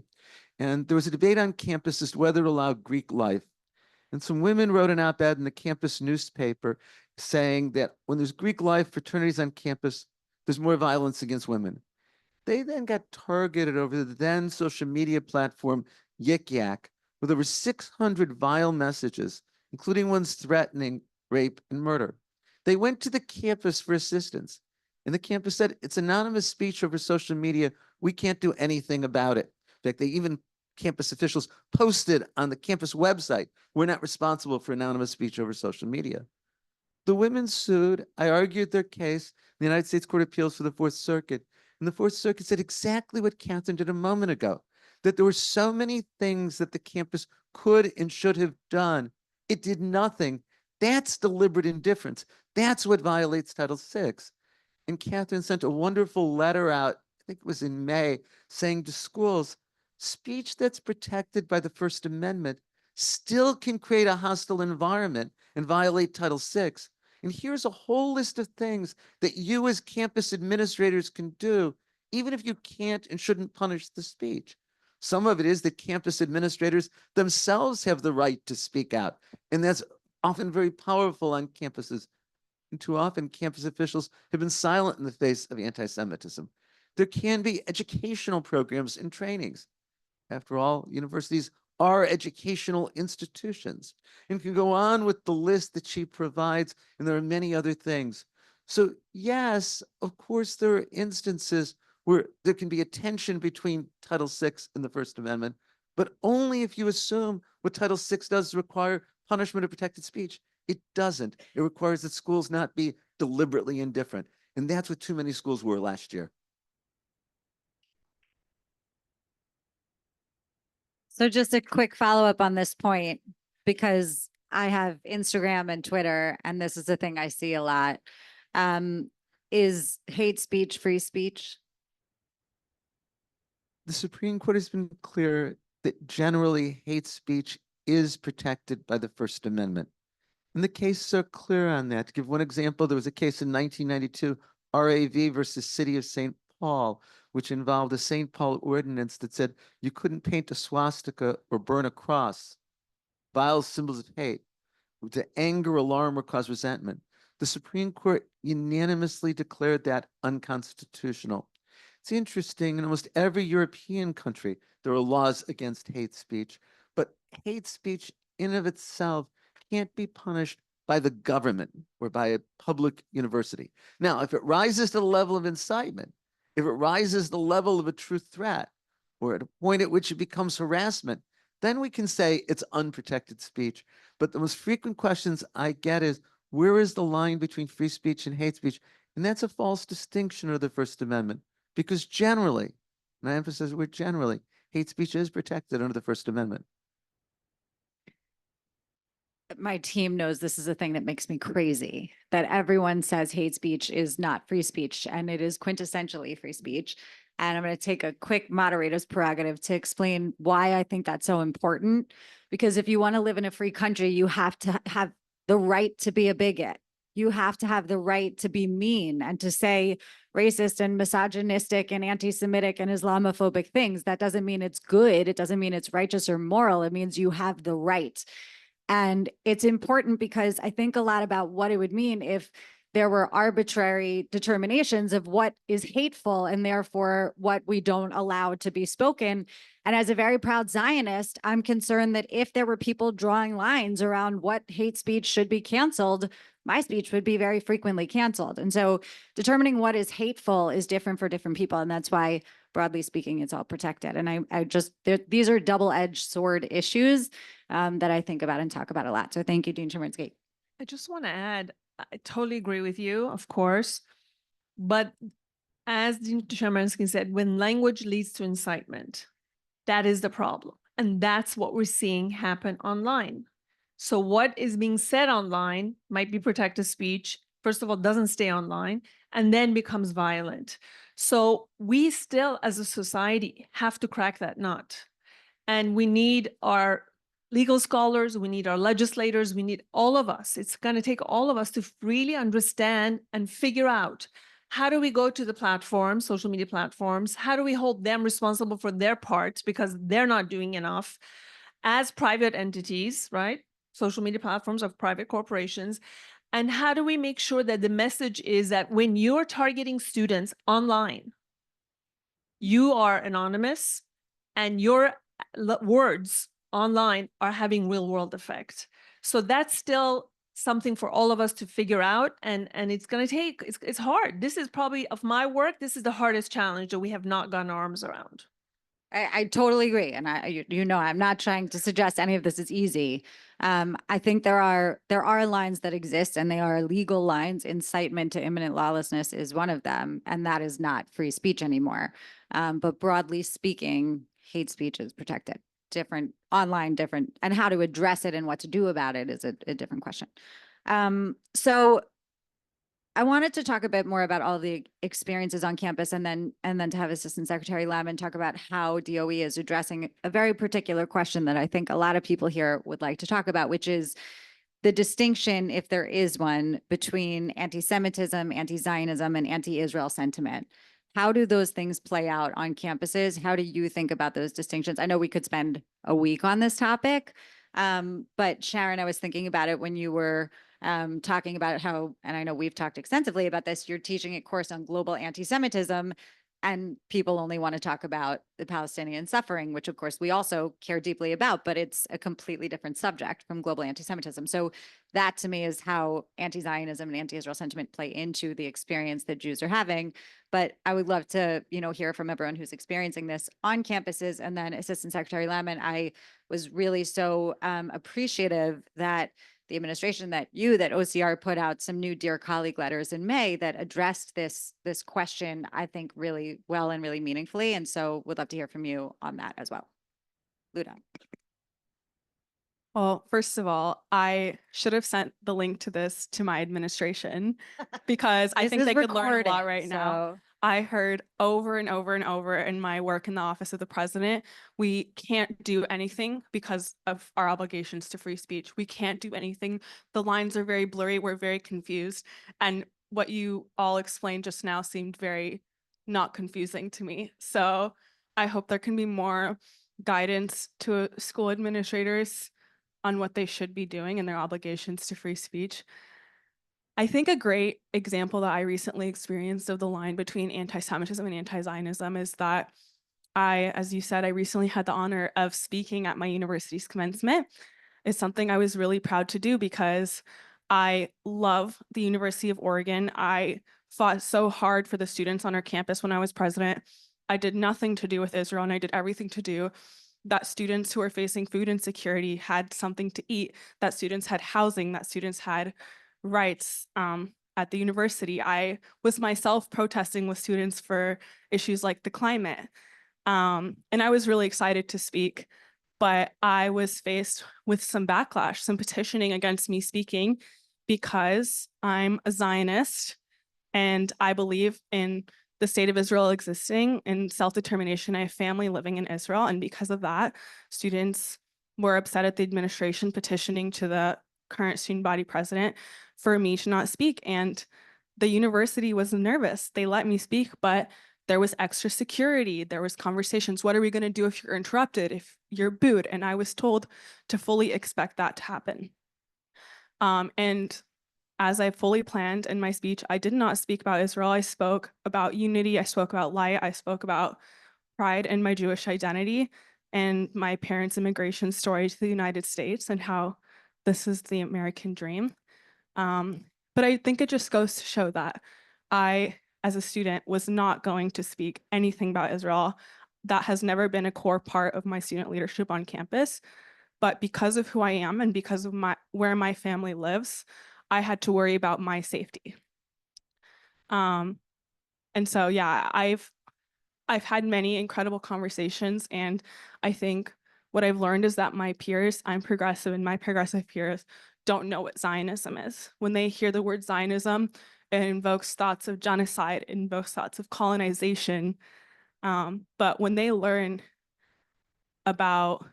And there was a debate on campus as to whether to allow Greek life. And some women wrote an op-ed in the campus newspaper saying that when there's Greek life fraternities on campus, there's more violence against women. They then got targeted over the then social media platform Yik Yak with over 600 vile messages, including ones threatening rape and murder. They went to the campus for assistance. And the campus said, it's anonymous speech over social media. We can't do anything about it. In fact, they even, campus officials posted on the campus website, we're not responsible for anonymous speech over social media. The women sued. I argued their case in the United States Court of Appeals for the Fourth Circuit. And the Fourth Circuit said exactly what Catherine did a moment ago, that there were so many things that the campus could and should have done. It did nothing. That's deliberate indifference. That's what violates Title VI. And Catherine sent a wonderful letter out, I think it was in May, saying to schools, speech that's protected by the First Amendment still can create a hostile environment and violate Title VI. And here's a whole list of things that you as campus administrators can do, even if you can't and shouldn't punish the speech. Some of it is that campus administrators themselves have the right to speak out. And that's often very powerful on campuses. And too often, campus officials have been silent in the face of anti-Semitism. There can be educational programs and trainings. After all, universities are educational institutions, and can go on with the list that she provides, and there are many other things. So yes, of course, there are instances where there can be a tension between Title VI and the First Amendment, but only if you assume what Title VI does require punishment of protected speech. It doesn't. It requires that schools not be deliberately indifferent. And that's what too many schools were last year. So just a quick follow-up on this point, because I have Instagram and Twitter, and this is a thing I see a lot. Is hate speech free speech? The Supreme Court has been clear that generally hate speech is protected by the First Amendment. And the cases are clear on that. To give one example, there was a case in 1992, RAV versus City of St. Paul, which involved a St. Paul ordinance that said you couldn't paint a swastika or burn a cross, vile symbols of hate, to anger, alarm, or cause resentment. The Supreme Court unanimously declared that unconstitutional. It's interesting, in almost every European country, there are laws against hate speech, but hate speech in of itself can't be punished by the government or by a public university. Now, if it rises to the level of incitement, if it rises to the level of a true threat, or at a point at which it becomes harassment, then we can say it's unprotected speech. But the most frequent questions I get is, where is the line between free speech and hate speech? And that's a false distinction of the First Amendment, because generally, and I emphasize the word generally, hate speech is protected under the First Amendment. My team knows this is a thing that makes me crazy, that everyone says hate speech is not free speech, and it is quintessentially free speech. And I'm going to take a quick moderator's prerogative to explain why I think that's so important. Because if you want to live in a free country, you have to have the right to be a bigot. You have to have the right to be mean and to say racist and misogynistic and anti-Semitic and Islamophobic things. That doesn't mean it's good. It doesn't mean it's righteous or moral. It means you have the right. And it's important because I think a lot about what it would mean if there were arbitrary determinations of what is hateful and therefore what we don't allow to be spoken. And as a very proud Zionist, I'm concerned that if there were people drawing lines around what hate speech should be canceled, my speech would be very frequently canceled. And so determining what is hateful is different for different people. And that's why, broadly speaking, it's all protected. And I just, these are double-edged sword issues that I think about and talk about a lot. So thank you, Dean Chemerinsky. I just want to add, I totally agree with you, of course. But as Dean Chemerinsky said, when language leads to incitement, that is the problem. And that's what we're seeing happen online. So what is being said online might be protected speech, first of all, doesn't stay online, and then becomes violent. So we still, as a society, have to crack that nut. And we need our legal scholars, we need our legislators, we need all of us. It's going to take all of us to really understand and figure out, how do we go to the platforms, social media platforms? How do we hold them responsible for their part because they're not doing enough as private entities, right? Social media platforms of private corporations. And how do we make sure that the message is that when you're targeting students online, you are anonymous and your words online are having real world effect. So that's still something for all of us to figure out, and it's going to take, it's hard. This is probably, of my work, this is the hardest challenge that we have not gotten our arms around. I totally agree. And I'm not trying to suggest any of this is easy. I think there are lines that exist, and they are legal lines. Incitement to imminent lawlessness is one of them, and that is not free speech anymore. But broadly speaking, hate speech is protected. Different online, different, and how to address it and what to do about it is a different question. So I wanted to talk a bit more about all the experiences on campus, and then to have Assistant Secretary Lemon talk about how DOE is addressing a very particular question that I think a lot of people here would like to talk about, which is the distinction, if there is one, between anti-Semitism, anti-Zionism, and anti-Israel sentiment. How do those things play out on campuses? How do you think about those distinctions? I know we could spend a week on this topic, but Sharon, I was thinking about it when you were talking about how, and I know we've talked extensively about this, you're teaching a course on global anti-Semitism, and people only want to talk about the Palestinian suffering, which of course we also care deeply about, but it's a completely different subject from global anti-Semitism. So that to me is how anti-Zionism and anti-Israel sentiment play into the experience that Jews are having. But I would love to, hear from everyone who's experiencing this on campuses. And then Assistant Secretary Lemon, I was really so appreciative that the administration, that OCR put out some new Dear Colleague letters in May that addressed this question, I think, really well and really meaningfully. And so would love to hear from you on that as well. Luda. Well, first of all, I should have sent the link to this to my administration because I think they could learn a lot right now. I heard over and over and over in my work in the office of the president, we can't do anything because of our obligations to free speech. We can't do anything. The lines are very blurry. We're very confused. And what you all explained just now seemed very not confusing to me. So I hope there can be more guidance to school administrators on what they should be doing and their obligations to free speech. I think a great example that I recently experienced of the line between anti-Semitism and anti-Zionism is that as you said, I recently had the honor of speaking at my university's commencement. It's something I was really proud to do because I love the University of Oregon. I fought so hard for the students on our campus when I was president. I did nothing to do with Israel, and I did everything to do that students who are facing food insecurity had something to eat, that students had housing, that students had rights at the university. I was myself protesting with students for issues like the climate. And I was really excited to speak, but I was faced with some backlash, some petitioning against me speaking because I'm a Zionist and I believe in the state of Israel existing and self-determination. I have family living in Israel. And because of that, students were upset at the administration petitioning to the current student body president for me to not speak. And the university was nervous. They let me speak, but there was extra security. There was conversations. What are we going to do if you're interrupted, if you're booed? And I was told to fully expect that to happen. And as I fully planned in my speech, I did not speak about Israel. I spoke about unity. I spoke about light. I spoke about pride in my Jewish identity and my parents' immigration story to the United States and how this is the American dream. But I think it just goes to show that I, as a student, was not going to speak anything about Israel. That has never been a core part of my student leadership on campus. But because of who I am and because of where my family lives, I had to worry about my safety. And so, yeah, I've had many incredible conversations, and I think what I've learned is that my peers, I'm progressive, and my progressive peers don't know what Zionism is. When they hear the word Zionism, it invokes thoughts of genocide, it invokes thoughts of colonization. But when they learn about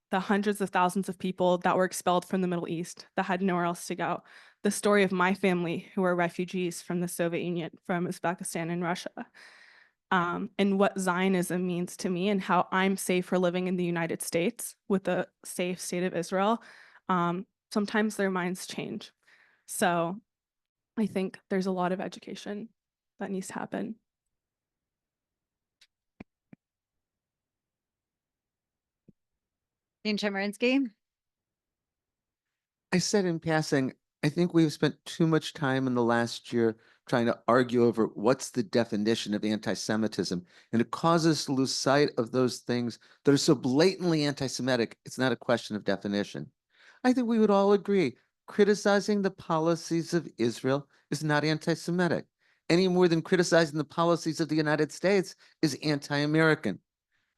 the hundreds of thousands of people that were expelled from the Middle East that had nowhere else to go, the story of my family who are refugees from the Soviet Union, from Uzbekistan and Russia, and what Zionism means to me and how I'm safe for living in the United States with a safe state of Israel, sometimes their minds change. So I think there's a lot of education that needs to happen. Dean Chemerinsky. I said in passing, I think we've spent too much time in the last year trying to argue over what's the definition of anti-Semitism. And it causes us to lose sight of those things that are so blatantly anti-Semitic. It's not a question of definition. I think we would all agree criticizing the policies of Israel is not anti-Semitic, any more than criticizing the policies of the United States is anti-American.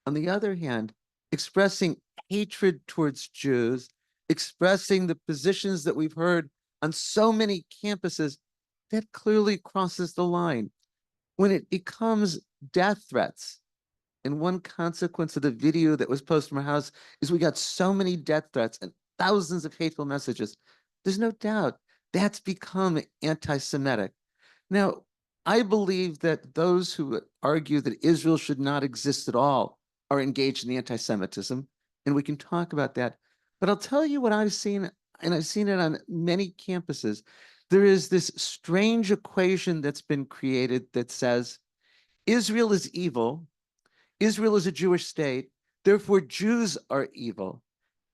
On the other hand, expressing hatred towards Jews, expressing the positions that we've heard on so many campuses, that clearly crosses the line. When it becomes death threats, and one consequence of the video that was posted from our house is we got so many death threats and thousands of hateful messages. There's no doubt that's become anti-Semitic. Now, I believe that those who argue that Israel should not exist at all are engaged in anti-Semitism, and we can talk about that. But I'll tell you what I've seen, and I've seen it on many campuses. There is this strange equation that's been created that says Israel is evil, Israel is a Jewish state, therefore Jews are evil.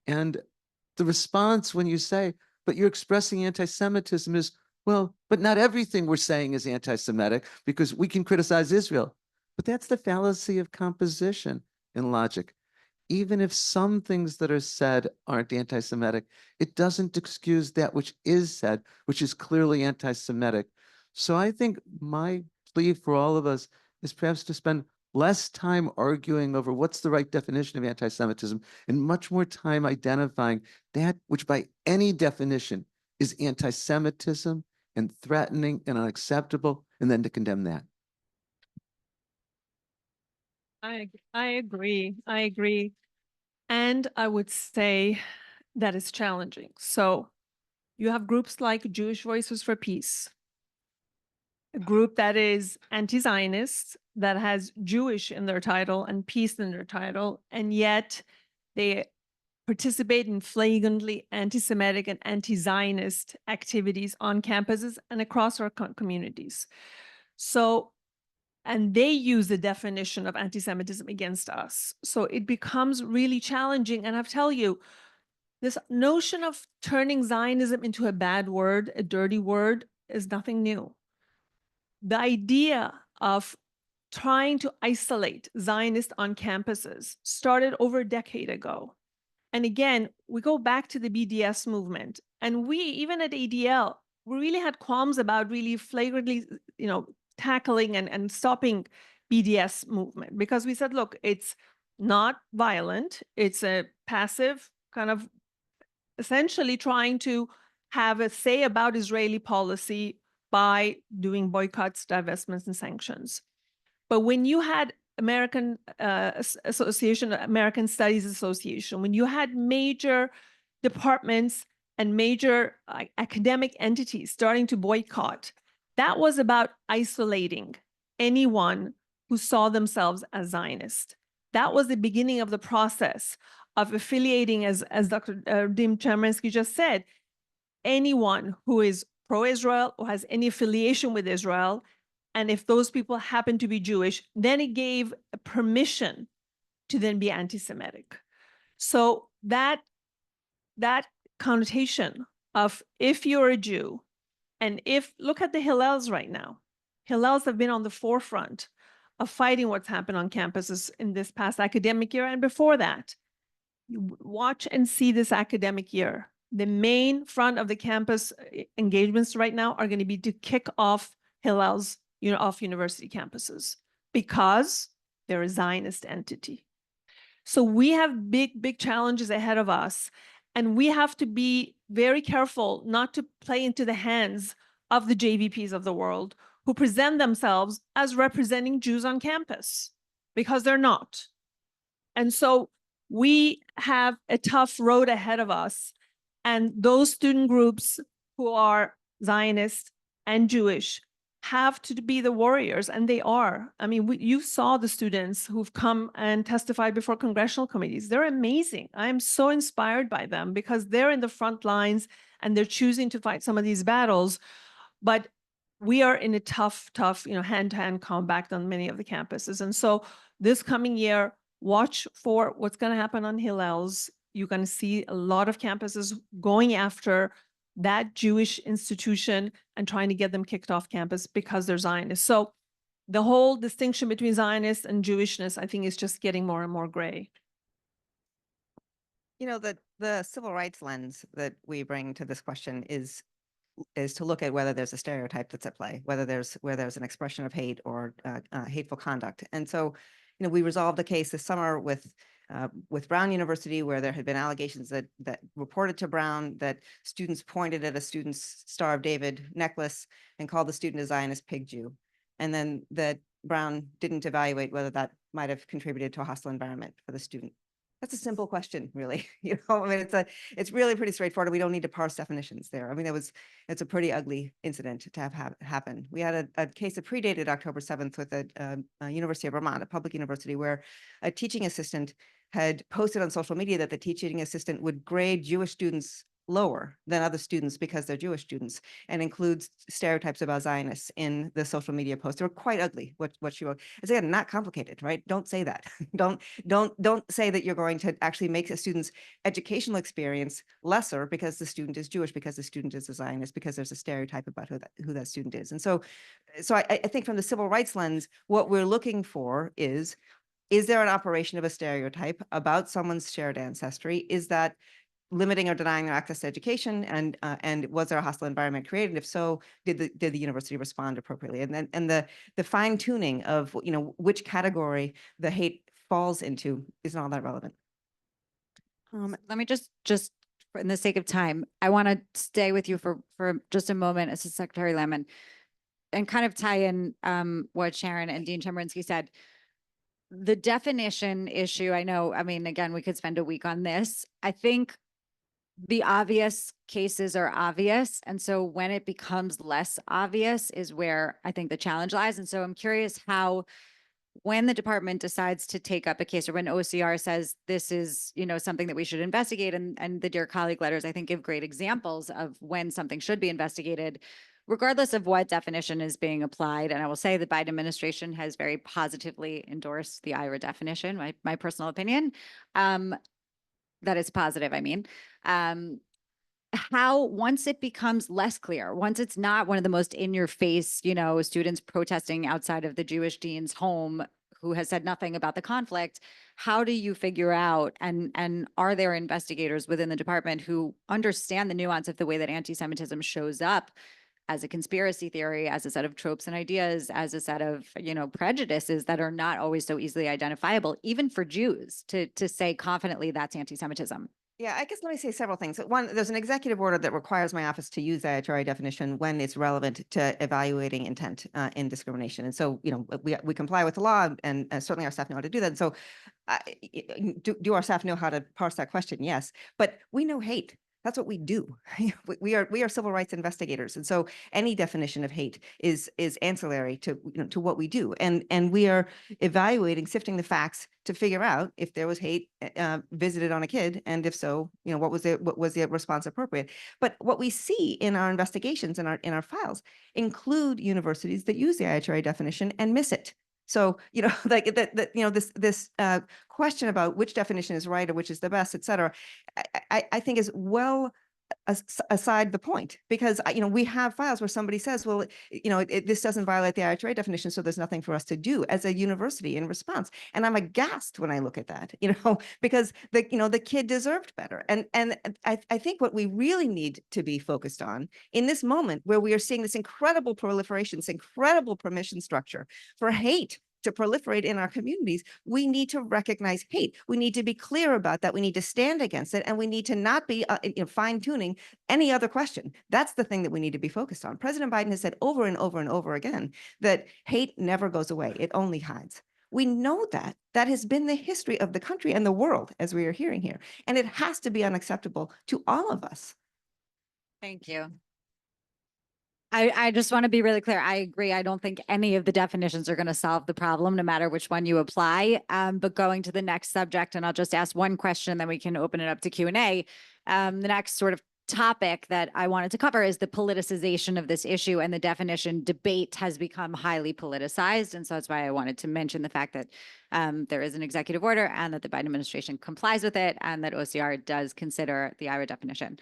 And the response when you say, but you're expressing anti-Semitism is, well, but not everything we're saying is anti-Semitic because we can criticize Israel. But that's the fallacy of composition and logic. Even if some things that are said aren't anti-Semitic, it doesn't excuse that which is said, which is clearly anti-Semitic. So I think my plea for all of us is perhaps to spend less time arguing over what's the right definition of anti-Semitism and much more time identifying that which by any definition is anti-Semitism and threatening and unacceptable, and then to condemn that. I agree. I agree. And I would say that it's challenging. So you have groups like Jewish Voices for Peace, a group that is anti-Zionist, that has Jewish in their title and peace in their title, and yet they participate in flagrantly anti-Semitic and anti-Zionist activities on campuses and across our communities. So, and they use the definition of anti-Semitism against us. So it becomes really challenging. And I tell you, this notion of turning Zionism into a bad word, a dirty word, is nothing new. The idea of trying to isolate Zionists on campuses started over a decade ago. And again, we go back to the BDS movement. And we, even at ADL, we really had qualms about really flagrantly, tackling and stopping BDS movement, because we said, look, it's not violent. It's a passive kind of essentially trying to have a say about Israeli policy by doing boycotts, divestments, and sanctions. But when you had American Association, American Studies Association, when you had major departments and major academic entities starting to boycott, that was about isolating anyone who saw themselves as Zionist. That was the beginning of the process of affiliating, as Dr. Dim Chemerinsky just said, anyone who is pro-Israel or has any affiliation with Israel. And if those people happen to be Jewish, then it gave permission to then be anti-Semitic. So that connotation of if you're a Jew, and look at the Hillels right now. Hillels have been on the forefront of fighting what's happened on campuses in this past academic year and before that. You watch and see this academic year. The main front of the campus engagements right now are going to be to kick off Hillel's off university campuses because they're a Zionist entity. So we have big challenges ahead of us, and we have to be very careful not to play into the hands of the JVPs of the world who present themselves as representing Jews on campus, because they're not. And so we have a tough road ahead of us, and those student groups who are Zionist and Jewish have to be the warriors, and they are. I mean, you saw the students who've come and testified before congressional committees. They're amazing. I am so inspired by them because they're in the front lines and they're choosing to fight some of these battles. But we are in a tough, hand-to-hand combat on many of the campuses. And so this coming year, watch for what's going to happen on Hillels. You're going to see a lot of campuses going after that Jewish institution and trying to get them kicked off campus because they're Zionists. So the whole distinction between Zionists and Jewishness, I think, is just getting more and more gray. You know, the civil rights lens that we bring to this question is to look at whether there's a stereotype that's at play, whether there's an expression of hate or hateful conduct. And so, you know, we resolved a case this summer with Brown University, where there had been allegations that reported to Brown that students pointed at a student's Star of David necklace and called the student a Zionist pig Jew, and then that Brown didn't evaluate whether that might have contributed to a hostile environment for the student. That's a simple question, really. You know, I mean, it's really pretty straightforward. We don't need to parse definitions there. I mean, it's a pretty ugly incident to have happen. We had a case that predated October 7th with a University of Vermont, a public university, where a teaching assistant had posted on social media that the teaching assistant would grade Jewish students lower than other students because they're Jewish students, and includes stereotypes about Zionists in the social media post. They were quite ugly, what she wrote. It's again not complicated, right? Don't say that. don't say that you're going to actually make a student's educational experience lesser because the student is Jewish, because the student is a Zionist, because there's a stereotype about who that student is. And so I think from the civil rights lens, what we're looking for is there an operation of a stereotype about someone's shared ancestry? Is that limiting or denying their access to education, and was there a hostile environment created? If so, did the university respond appropriately? And then the fine tuning of, you know, which category the hate falls into isn't all that relevant. Let me just for in the sake of time, I want to stay with you for just a moment, Assistant Secretary Lemon, and kind of tie in what Sharon and Dean Chemerinsky said. The definition issue, I know, I mean, again, we could spend a week on this. I think the obvious cases are obvious. And so when it becomes less obvious is where I think the challenge lies. And so I'm curious how, when the department decides to take up a case, or when OCR says this is, you know, something that we should investigate, and the Dear Colleague letters, I think, give great examples of when something should be investigated, regardless of what definition is being applied. And I will say the Biden administration has very positively endorsed the IRA definition, my personal opinion. That is positive, I mean. How, once it becomes less clear, once it's not one of the most in your face, you know, students protesting outside of the Jewish dean's home who has said nothing about the conflict, how do you figure out, and are there investigators within the department who understand the nuance of the way that anti-Semitism shows up as a conspiracy theory, as a set of tropes and ideas, as a set of, you know, prejudices that are not always so easily identifiable, even for Jews, to say confidently that's anti-Semitism? Yeah, I guess let me say several things. One, there's an executive order that requires my office to use the IHRA definition when it's relevant to evaluating intent in discrimination. And so, you know, we comply with the law, and certainly our staff know how to do that. And so do our staff know how to parse that question? Yes, but we know hate. That's what we do. We are civil rights investigators, and so any definition of hate is ancillary to, you know, to what we do, and we are evaluating, sifting the facts to figure out if there was hate visited on a kid, and if so, you know, what was the response appropriate. But what we see in our investigations, in our files, include universities that use the IHRA definition and miss it. So, you know, like that, you know, this question about which definition is right or which is the best, et cetera, I think is well aside the point, because, you know, we have files where somebody says, well, you know, this doesn't violate the IHRA definition, so there's nothing for us to do as a university in response. And I'm aghast when I look at that, you know, because the kid deserved better. And I think what we really need to be focused on in this moment, where we are seeing this incredible proliferation, this incredible permission structure for hate to proliferate in our communities, we need to recognize hate. We need to be clear about that. We need to stand against it, and we need to not be fine-tuning any other question. That's the thing that we need to be focused on. President Biden has said over and over and over again that hate never goes away. It only hides. We know that. That has been the history of the country and the world, as we are hearing here. And it has to be unacceptable to all of us. Thank you. I just want to be really clear. I agree. I don't think any of the definitions are going to solve the problem, no matter which one you apply. But going to the next subject, and I'll just ask one question, then we can open it up to Q&A. The next sort of topic that I wanted to cover is the politicization of this issue, and the definition debate has become highly politicized. And so that's why I wanted to mention the fact that there is an executive order, and that the Biden administration complies with it, and that OCR does consider the IRA definition.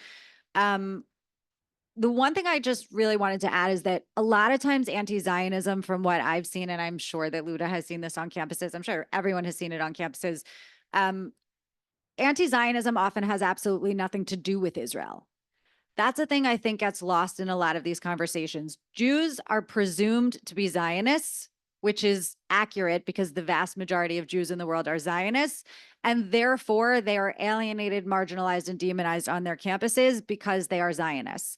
the one thing I just really wanted to add is that a lot of times anti-Zionism, from what I've seen, and I'm sure that Luda has seen this on campuses, I'm sure everyone has seen it on campuses, anti-Zionism often has absolutely nothing to do with Israel. That's a thing I think gets lost in a lot of these conversations. Jews are presumed to be Zionists, which is accurate because the vast majority of Jews in the world are Zionists. And therefore, they are alienated, marginalized, and demonized on their campuses because they are Zionists.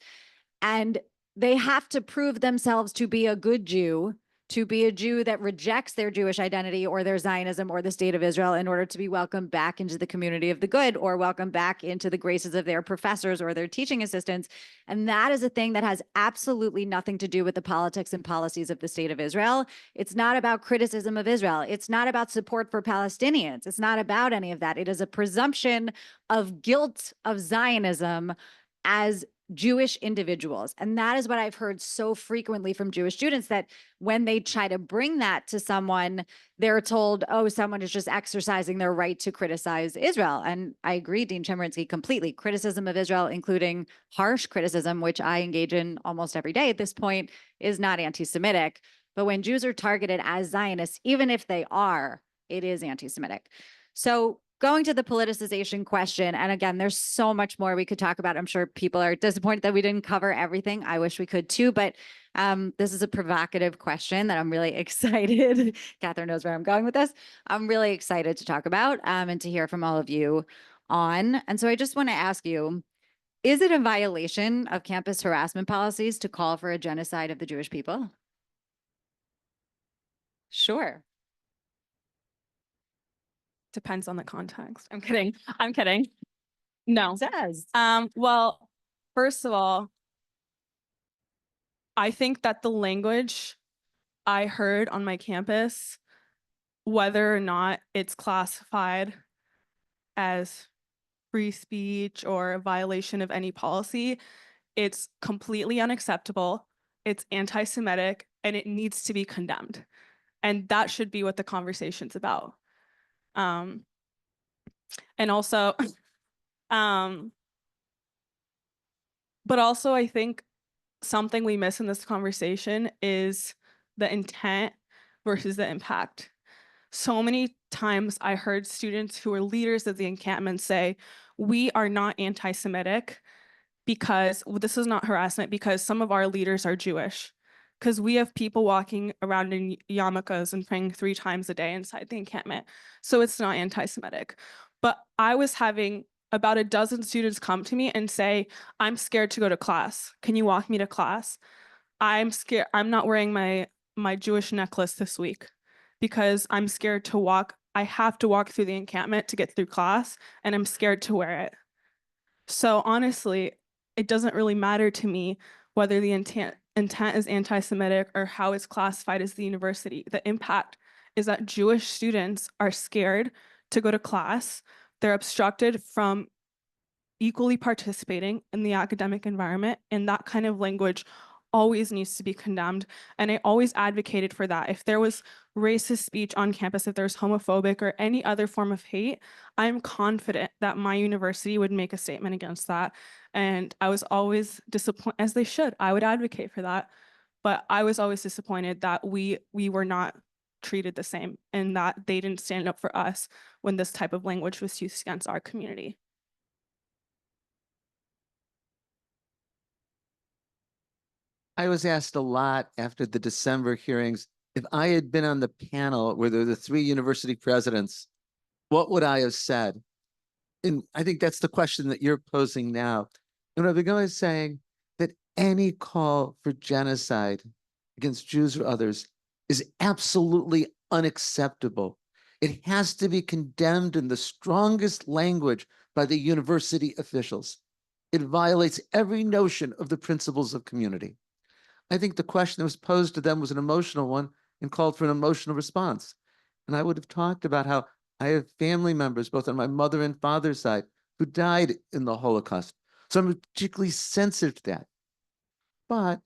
And they have to prove themselves to be a good Jew, to be a Jew that rejects their Jewish identity or their Zionism or the state of Israel in order to be welcomed back into the community of the good or welcomed back into the graces of their professors or their teaching assistants. And that is a thing that has absolutely nothing to do with the politics and policies of the state of Israel. It's not about criticism of Israel. It's not about support for Palestinians. It's not about any of that. It is a presumption of guilt of Zionism as Jewish individuals. And that is what I've heard so frequently from Jewish students, that when they try to bring that to someone, they're told, oh, someone is just exercising their right to criticize Israel. And I agree, Dean Chemerinsky, completely. Criticism of Israel, including harsh criticism, which I engage in almost every day at this point, is not anti-Semitic. But when Jews are targeted as Zionists, even if they are, it is anti-Semitic. So going to the politicization question, and again, there's so much more we could talk about. I'm sure people are disappointed that we didn't cover everything. I wish we could too, but this is a provocative question that I'm really excited. Catherine knows where I'm going with this. I'm really excited to talk about and to hear from all of you on. And so I just want to ask you, is it a violation of campus harassment policies to call for a genocide of the Jewish people? Sure. Depends on the context. I'm kidding. I'm kidding. No. It does. Well, first of all, I think that the language I heard on my campus, whether or not it's classified as free speech or a violation of any policy, it's completely unacceptable. It's anti-Semitic and it needs to be condemned. And that should be what the conversation's about. And also, but also I think something we miss in this conversation is the intent versus the impact. So many times I heard students who are leaders of the encampment say, we are not anti-Semitic because, well, this is not harassment, because some of our leaders are Jewish. Because we have people walking around in yarmulkes and praying 3 times a day inside the encampment. So it's not anti-Semitic. But I was having about a dozen students come to me and say, I'm scared to go to class. Can you walk me to class? I'm scared. I'm not wearing my Jewish necklace this week because I'm scared to walk. I have to walk through the encampment to get through class, and I'm scared to wear it. So honestly, it doesn't really matter to me whether the intent is anti-Semitic or how it's classified as the university. The impact is that Jewish students are scared to go to class. They're obstructed from equally participating in the academic environment, and that kind of language always needs to be condemned. And I always advocated for that. If there was racist speech on campus, if there's homophobic or any other form of hate, I'm confident that my university would make a statement against that. And I was always disappointed, as they should. I would advocate for that. But I was always disappointed that we were not treated the same and that they didn't stand up for us when this type of language was used against our community. I was asked a lot after the December hearings, if I had been on the panel where there were the 3 university presidents, what would I have said? And I think that's the question that you're posing now. And I've been always saying that any call for genocide against Jews or others is absolutely unacceptable. It has to be condemned in the strongest language by the university officials. It violates every notion of the principles of community. I think the question that was posed to them was an emotional one and called for an emotional response. And I would have talked about how I have family members, both on my mother and father's side, who died in the Holocaust. So I'm particularly sensitive to that. But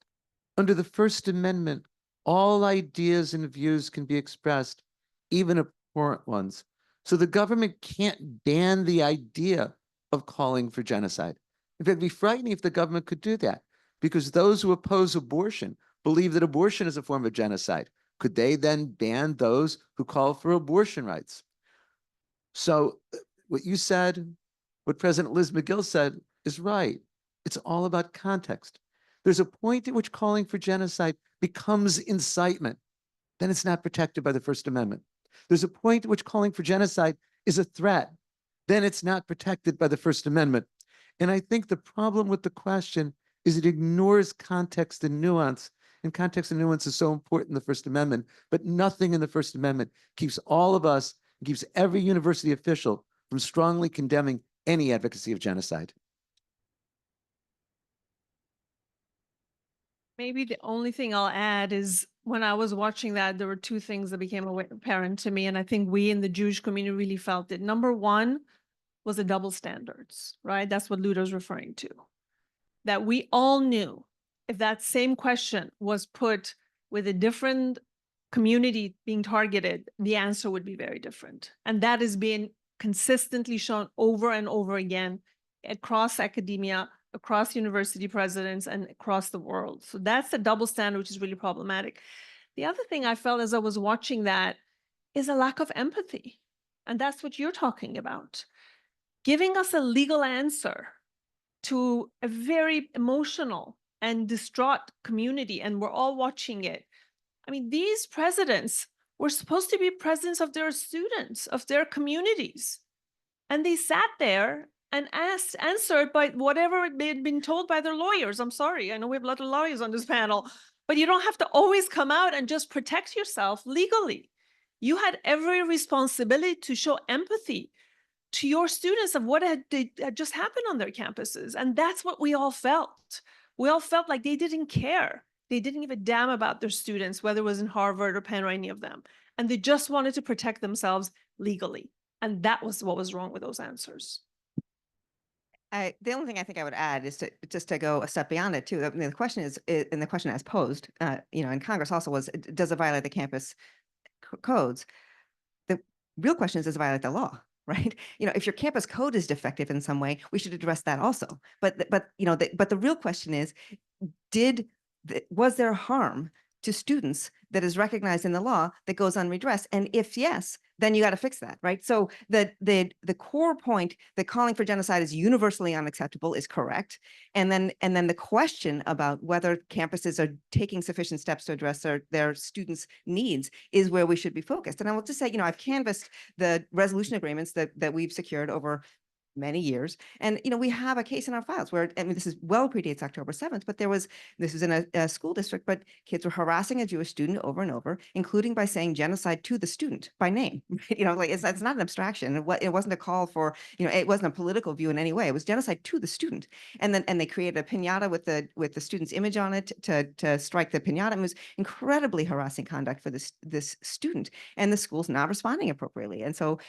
under the First Amendment, all ideas and views can be expressed, even abhorrent ones. So the government can't ban the idea of calling for genocide. In fact, it'd be frightening if the government could do that, because those who oppose abortion believe that abortion is a form of genocide. Could they then ban those who call for abortion rights? So what you said, what President Liz McGill said is right. It's all about context. There's a point at which calling for genocide becomes incitement. Then it's not protected by the First Amendment. There's a point at which calling for genocide is a threat. Then it's not protected by the First Amendment. And I think the problem with the question is it ignores context and nuance. And context and nuance is so important in the First Amendment, but nothing in the First Amendment keeps all of us, keeps every university official from strongly condemning any advocacy of genocide. Maybe the only thing I'll add is when I was watching that, there were two things that became apparent to me. And I think we in the Jewish community really felt it. Number one was the double standards, right? That's what Luda's referring to. That we all knew if that same question was put with a different community being targeted, the answer would be very different. And that is being consistently shown over and over again across academia, across university presidents, and across the world. So that's the double standard, which is really problematic. The other thing I felt as I was watching that is a lack of empathy. And that's what you're talking about. Giving us a legal answer to a very emotional and distraught community, and we're all watching it. I mean, these presidents were supposed to be presidents of their students, of their communities. And they sat there and answered by whatever they had been told by their lawyers. I'm sorry, I know we have a lot of lawyers on this panel, but you don't have to always come out and just protect yourself legally. You had every responsibility to show empathy to your students of what had just happened on their campuses. And that's what we all felt. We all felt like they didn't care. They didn't give a damn about their students, whether it was in Harvard or Penn or any of them. And they just wanted to protect themselves legally. And that was what was wrong with those answers. The only thing I think I would add is to just to go a step beyond it too. I mean, the question is, and the question as posed, in Congress also was, does it violate the campus codes? The real question is, does it violate the law? Right? If your campus code is defective in some way, we should address that also. But the real question is, was there harm to students that is recognized in the law that goes unredressed? And if yes, then you got to fix that, right? So the core point that calling for genocide is universally unacceptable is correct. And then the question about whether campuses are taking sufficient steps to address their students' needs is where we should be focused. And I will just say, I've canvassed the resolution agreements that we've secured over many years. And, we have a case in our files where, I mean, this is well predates October 7th, but this was in a school district, but kids were harassing a Jewish student over and over, including by saying genocide to the student by name. It's not an abstraction. It wasn't a call for, it wasn't a political view in any way. It was genocide to the student. And they created a piñata with the student's image on it to strike the piñata. It was incredibly harassing conduct for this student, and the school's not responding appropriately. And so,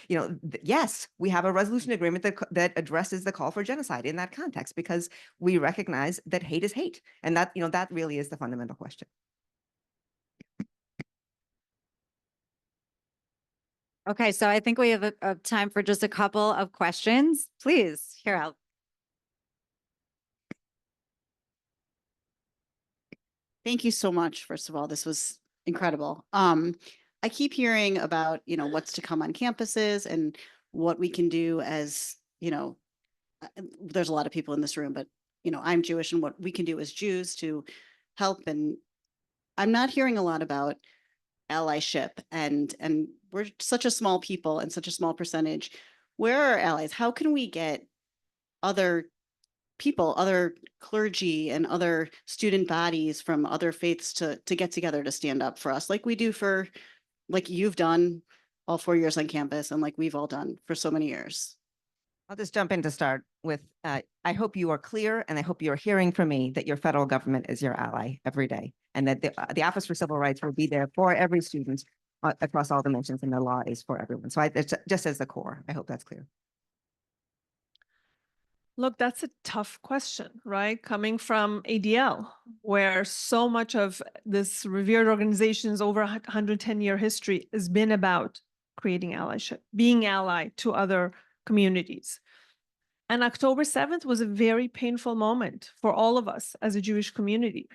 yes, we have a resolution agreement that addresses the call for genocide in that context, because we recognize that hate is hate. And that, that really is the fundamental question. Okay, so I think we have a time for just a couple of questions. Please, here out. Thank you so much. First of all, this was incredible. I keep hearing about, what's to come on campuses and what we can do as, there's a lot of people in this room, but, I'm Jewish, and what we can do as Jews to help. And I'm not hearing a lot about allyship, and we're such a small people and such a small percentage. Where are allies? How can we get other people, other clergy and other student bodies from other faiths to get together to stand up for us, like we do like you've done all 4 years on campus, and like we've all done for so many years? I'll just jump in to start with, I hope you are clear, and I hope you're hearing from me that your federal government is your ally every day, and that the Office for Civil Rights will be there for every student across all dimensions, and the law is for everyone. So it's just as the core. I hope that's clear. Look, that's a tough question, right? Coming from ADL, where so much of this revered organization's over 110-year history has been about creating allyship, being ally to other communities. And October 7th was a very painful moment for all of us as a Jewish community,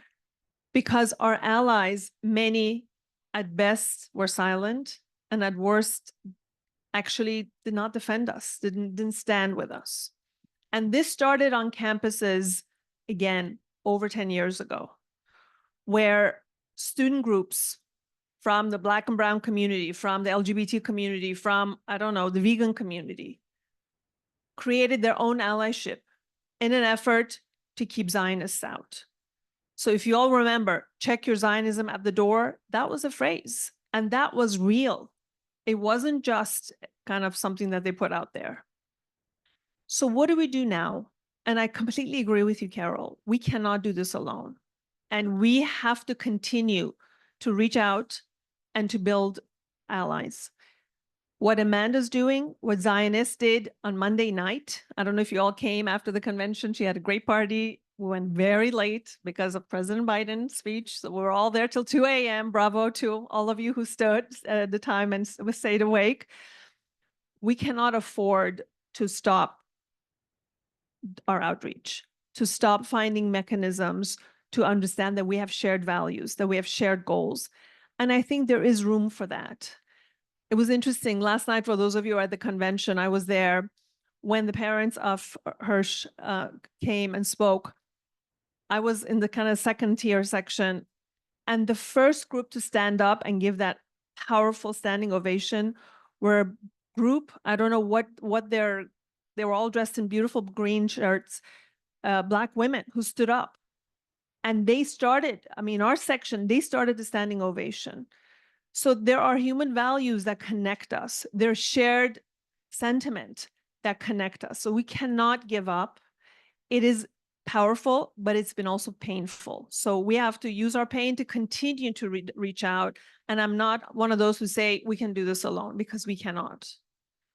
because our allies, many at best were silent, and at worst actually did not defend us, didn't stand with us. And this started on campuses, again, over 10 years ago, where student groups from the Black and Brown community, from the LGBT community, from, I don't know, the vegan community, created their own allyship in an effort to keep Zionists out. So if you all remember, check your Zionism at the door, that was a phrase, and that was real. It wasn't just kind of something that they put out there. So what do we do now? And I completely agree with you, Carol. We cannot do this alone. And we have to continue to reach out and to build allies. What Amanda's doing, what Zionists did on Monday night, I don't know if you all came after the convention. She had a great party. We went very late because of President Biden's speech. So we're all there till 2 a.m. Bravo to all of you who stood at the time and stayed awake. We cannot afford to stop our outreach, to stop finding mechanisms to understand that we have shared values, that we have shared goals. And I think there is room for that. It was interesting. Last night, for those of you at the convention, I was there when the parents of Hirsch came and spoke. I was in the kind of second tier section. And the first group to stand up and give that powerful standing ovation were a group, I don't know what they were all dressed in beautiful green shirts, Black women who stood up. And they started, I mean, our section, they started the standing ovation. So there are human values that connect us. There's shared sentiment that connect us. So we cannot give up. It is powerful, but it's been also painful. So we have to use our pain to continue to reach out. And I'm not one of those who say we can do this alone, because we cannot.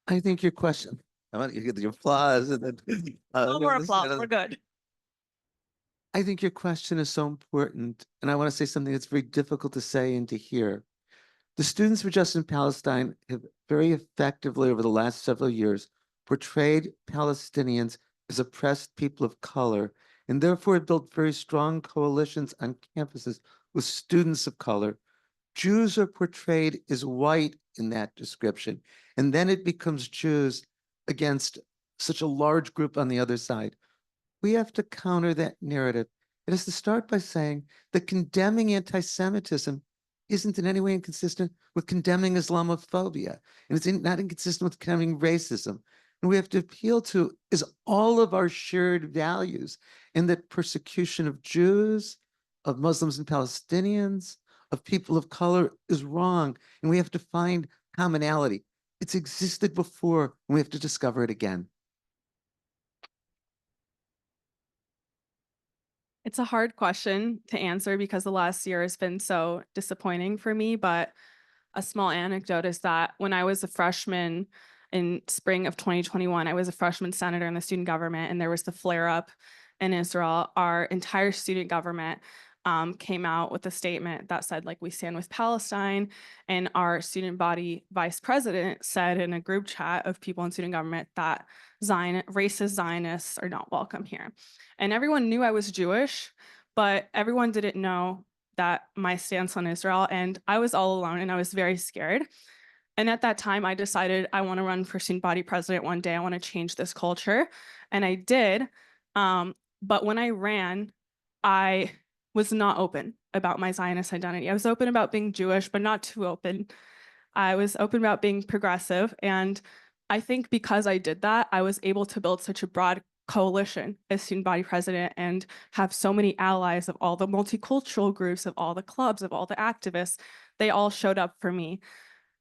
I think your question, I want you to get the applause and then. No more applause, we're good. I think your question is so important. And I want to say something that's very difficult to say and to hear. The Students for Justice in Palestine have very effectively over the last several years portrayed Palestinians as oppressed people of color, and therefore built very strong coalitions on campuses with students of color. Jews are portrayed as white in that description, and then it becomes Jews against such a large group on the other side. We have to counter that narrative. It has to start by saying that condemning anti-Semitism isn't in any way inconsistent with condemning Islamophobia, and it's not inconsistent with condemning racism. And we have to appeal to is all of our shared values, and that persecution of Jews, of Muslims and Palestinians, of people of color is wrong, and we have to find commonality. It's existed before, and we have to discover it again. It's a hard question to answer because the last year has been so disappointing for me, but a small anecdote is that when I was a freshman in spring of 2021, I was a freshman senator in the student government, and there was the flare-up in Israel. Our entire student government came out with a statement that said, like, we stand with Palestine, and our student body vice president said in a group chat of people in student government that racist Zionists are not welcome here. And everyone knew I was Jewish, but everyone didn't know that my stance on Israel, and I was all alone and I was very scared. And at that time, I decided I want to run for student body president one day. I want to change this culture, and I did. But when I ran, I was not open about my Zionist identity. I was open about being Jewish, but not too open. I was open about being progressive. And I think because I did that, I was able to build such a broad coalition as student body president and have so many allies of all the multicultural groups, of all the clubs, of all the activists. They all showed up for me.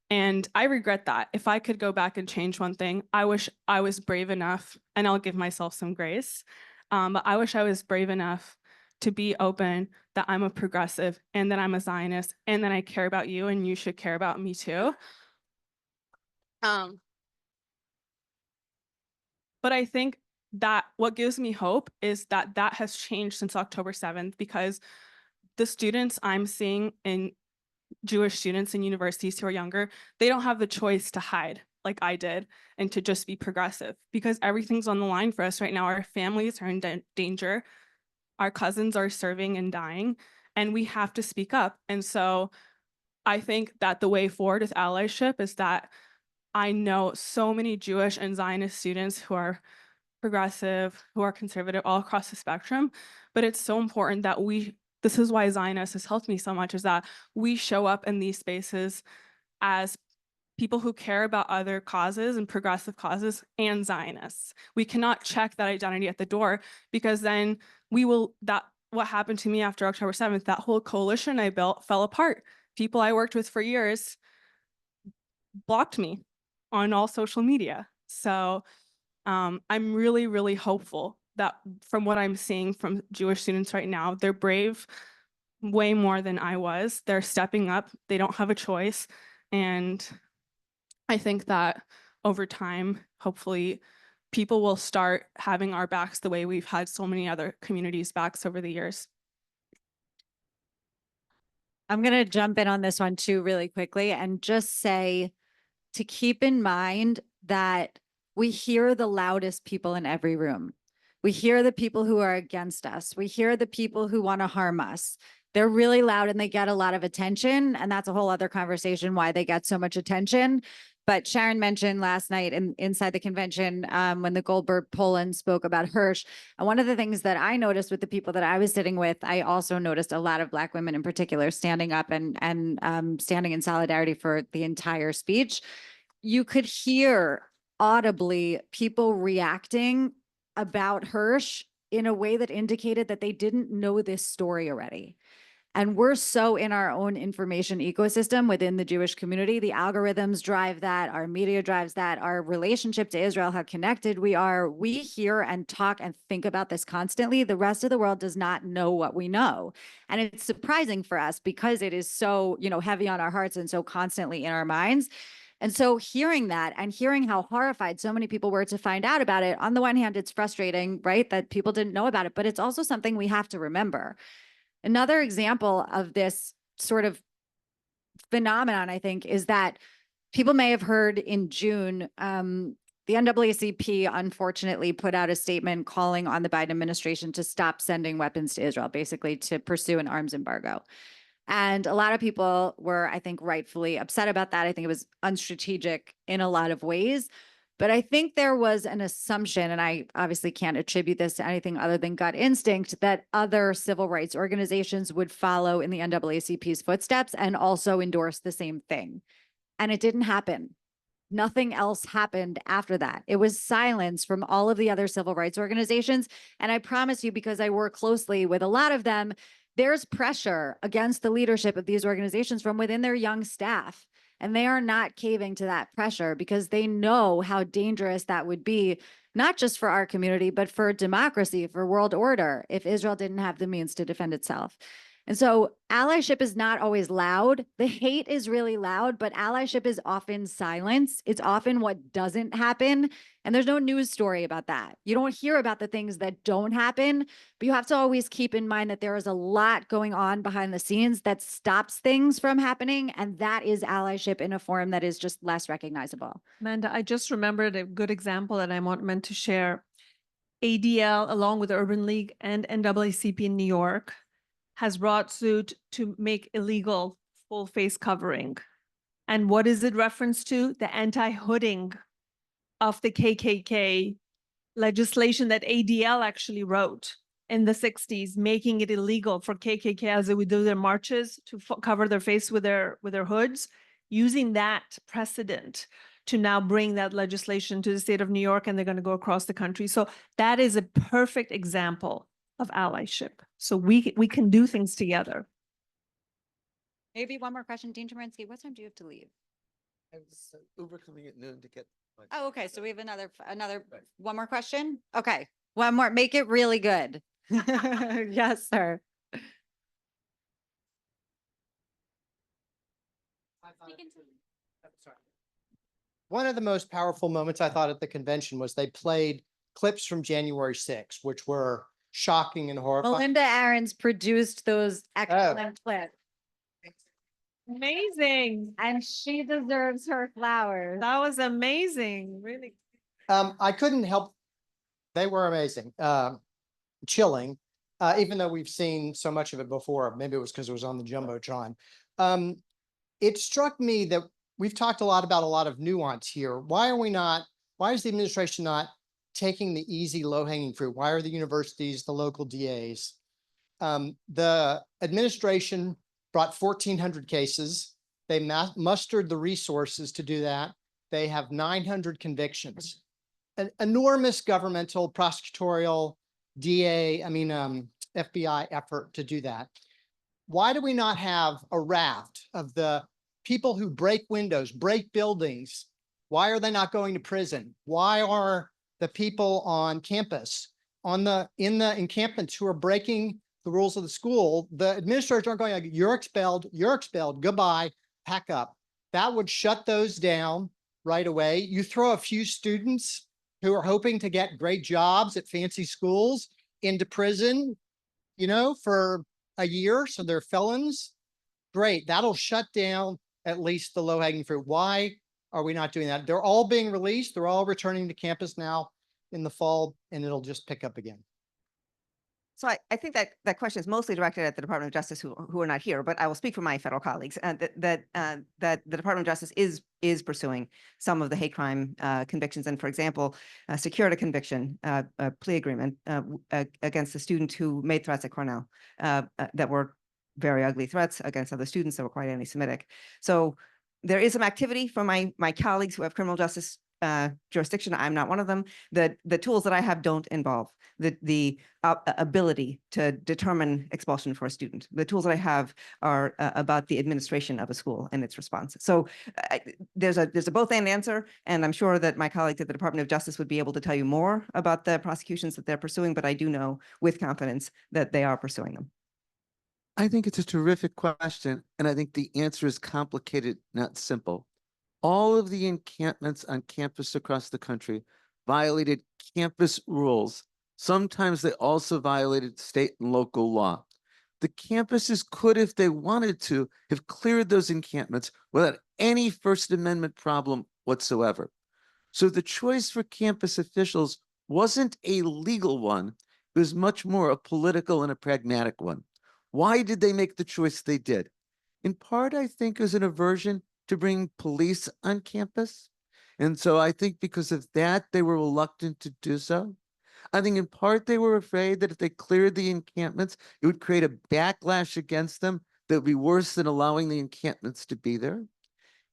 And I regret that. If I could go back and change one thing, I wish I was brave enough, and I'll give myself some grace, but I wish I was brave enough to be open that I'm a progressive and that I'm a Zionist and that I care about you and you should care about me too. But I think that what gives me hope is that that has changed since October 7th, because the students I'm seeing in Jewish students in universities who are younger, they don't have the choice to hide like I did and to just be progressive, because everything's on the line for us right now. Our families are in danger. Our cousins are serving and dying, and we have to speak up. And so I think that the way forward with allyship is that I know so many Jewish and Zionist students who are progressive, who are conservative, all across the spectrum. But it's so important that this is why Zionist has helped me so much, is that we show up in these spaces as people who care about other causes and progressive causes and Zionists. We cannot check that identity at the door, because then what happened to me after October 7th, that whole coalition I built fell apart. People I worked with for years blocked me on all social media. So I'm really, really hopeful that from what I'm seeing from Jewish students right now, they're brave way more than I was. They're stepping up. They don't have a choice. And I think that over time, hopefully, people will start having our backs the way we've had so many other communities' backs over the years. I'm going to jump in on this one too really quickly and just say to keep in mind that we hear the loudest people in every room. We hear the people who are against us. We hear the people who want to harm us. They're really loud and they get a lot of attention. And that's a whole other conversation why they get so much attention. But Sharon mentioned last night inside the convention when the Goldberg Poland spoke about Hirsch. And one of the things that I noticed with the people that I was sitting with, I also noticed a lot of Black women in particular standing up and standing in solidarity for the entire speech. You could hear audibly people reacting about Hirsch in a way that indicated that they didn't know this story already. And we're so in our own information ecosystem within the Jewish community. The algorithms drive that, our media drives that, our relationship to Israel, how connected we are. We hear and talk and think about this constantly. The rest of the world does not know what we know. And it's surprising for us because it is so, heavy on our hearts and so constantly in our minds. And so hearing that and hearing how horrified so many people were to find out about it, on the one hand, it's frustrating, right, that people didn't know about it, but it's also something we have to remember. Another example of this sort of phenomenon, I think, is that people may have heard in June, the NAACP unfortunately put out a statement calling on the Biden administration to stop sending weapons to Israel, basically to pursue an arms embargo. And a lot of people were, I think, rightfully upset about that. I think it was unstrategic in a lot of ways. But I think there was an assumption, and I obviously can't attribute this to anything other than gut instinct, that other civil rights organizations would follow in the NAACP's footsteps and also endorse the same thing. And it didn't happen. Nothing else happened after that. It was silence from all of the other civil rights organizations. And I promise you, because I work closely with a lot of them, there's pressure against the leadership of these organizations from within their young staff. And they are not caving to that pressure because they know how dangerous that would be, not just for our community, but for democracy, for world order, if Israel didn't have the means to defend itself. And so allyship is not always loud. The hate is really loud, but allyship is often silence. It's often what doesn't happen. And there's no news story about that. You don't hear about the things that don't happen, but you have to always keep in mind that there is a lot going on behind the scenes that stops things from happening. And that is allyship in a form that is just less recognizable. Amanda, I just remembered a good example that I meant to share. ADL, along with Urban League and NAACP in New York, has brought suit to make illegal full face covering. And what is it reference to? The anti-hooding of the KKK legislation that ADL actually wrote in the 60s, making it illegal for KKK as they would do their marches to cover their face with their hoods, using that precedent to now bring that legislation to the state of New York, and they're going to go across the country. So that is a perfect example of allyship. So we can do things together. Maybe one more question, Dean Chemerinsky. What time do you have to leave? I was Uber coming at noon to get. Oh, okay. So we have another one more question. Okay, one more. Make it really good. Yes, sir. One of the most powerful moments I thought at the convention was they played clips from January 6th, which were shocking and horrifying. Melinda Aarons produced those excellent clips. Amazing. And she deserves her flowers. That was amazing, really. I couldn't help, they were amazing, chilling, even though we've seen so much of it before. Maybe it was because it was on the Jumbotron. It struck me that we've talked a lot about a lot of nuance here. Why is the administration not taking the easy low-hanging fruit? Why are the universities, the local DAs? The administration brought 1,400 cases. They mustered the resources to do that. They have 900 convictions. An enormous governmental, prosecutorial, FBI effort to do that. Why do we not have a raft of the people who break windows, break buildings? Why are they not going to prison? Why are the people on campus, in the encampments who are breaking the rules of the school, the administrators aren't going like, you're expelled, goodbye, pack up. That would shut those down right away. You throw a few students who are hoping to get great jobs at fancy schools into prison, for a year, so they're felons. Great, that'll shut down at least the low-hanging fruit. Why are we not doing that? They're all being released. They're all returning to campus now in the fall, and it'll just pick up again. So I think that question is mostly directed at the Department of Justice who are not here, but I will speak for my federal colleagues, that the Department of Justice is pursuing some of the hate crime convictions, and for example, secured a conviction, a plea agreement against a student who made threats at Cornell that were very ugly threats against other students that were quite anti-Semitic. So there is some activity from my colleagues who have criminal justice jurisdiction. I'm not one of them. The tools that I have don't involve the ability to determine expulsion for a student. The tools that I have are about the administration of a school and its response. So there's a both and answer, and I'm sure that my colleagues at the Department of Justice would be able to tell you more about the prosecutions that they're pursuing, but I do know with confidence that they are pursuing them. I think it's a terrific question, and I think the answer is complicated, not simple. All of the encampments on campus across the country violated campus rules. Sometimes they also violated state and local law. The campuses could, if they wanted to, have cleared those encampments without any First Amendment problem whatsoever. So the choice for campus officials wasn't a legal one. It was much more a political and a pragmatic one. Why did they make the choice they did? In part, I think, is an aversion to bring police on campus. And so I think because of that, they were reluctant to do so. I think in part, they were afraid that if they cleared the encampments, it would create a backlash against them that would be worse than allowing the encampments to be there.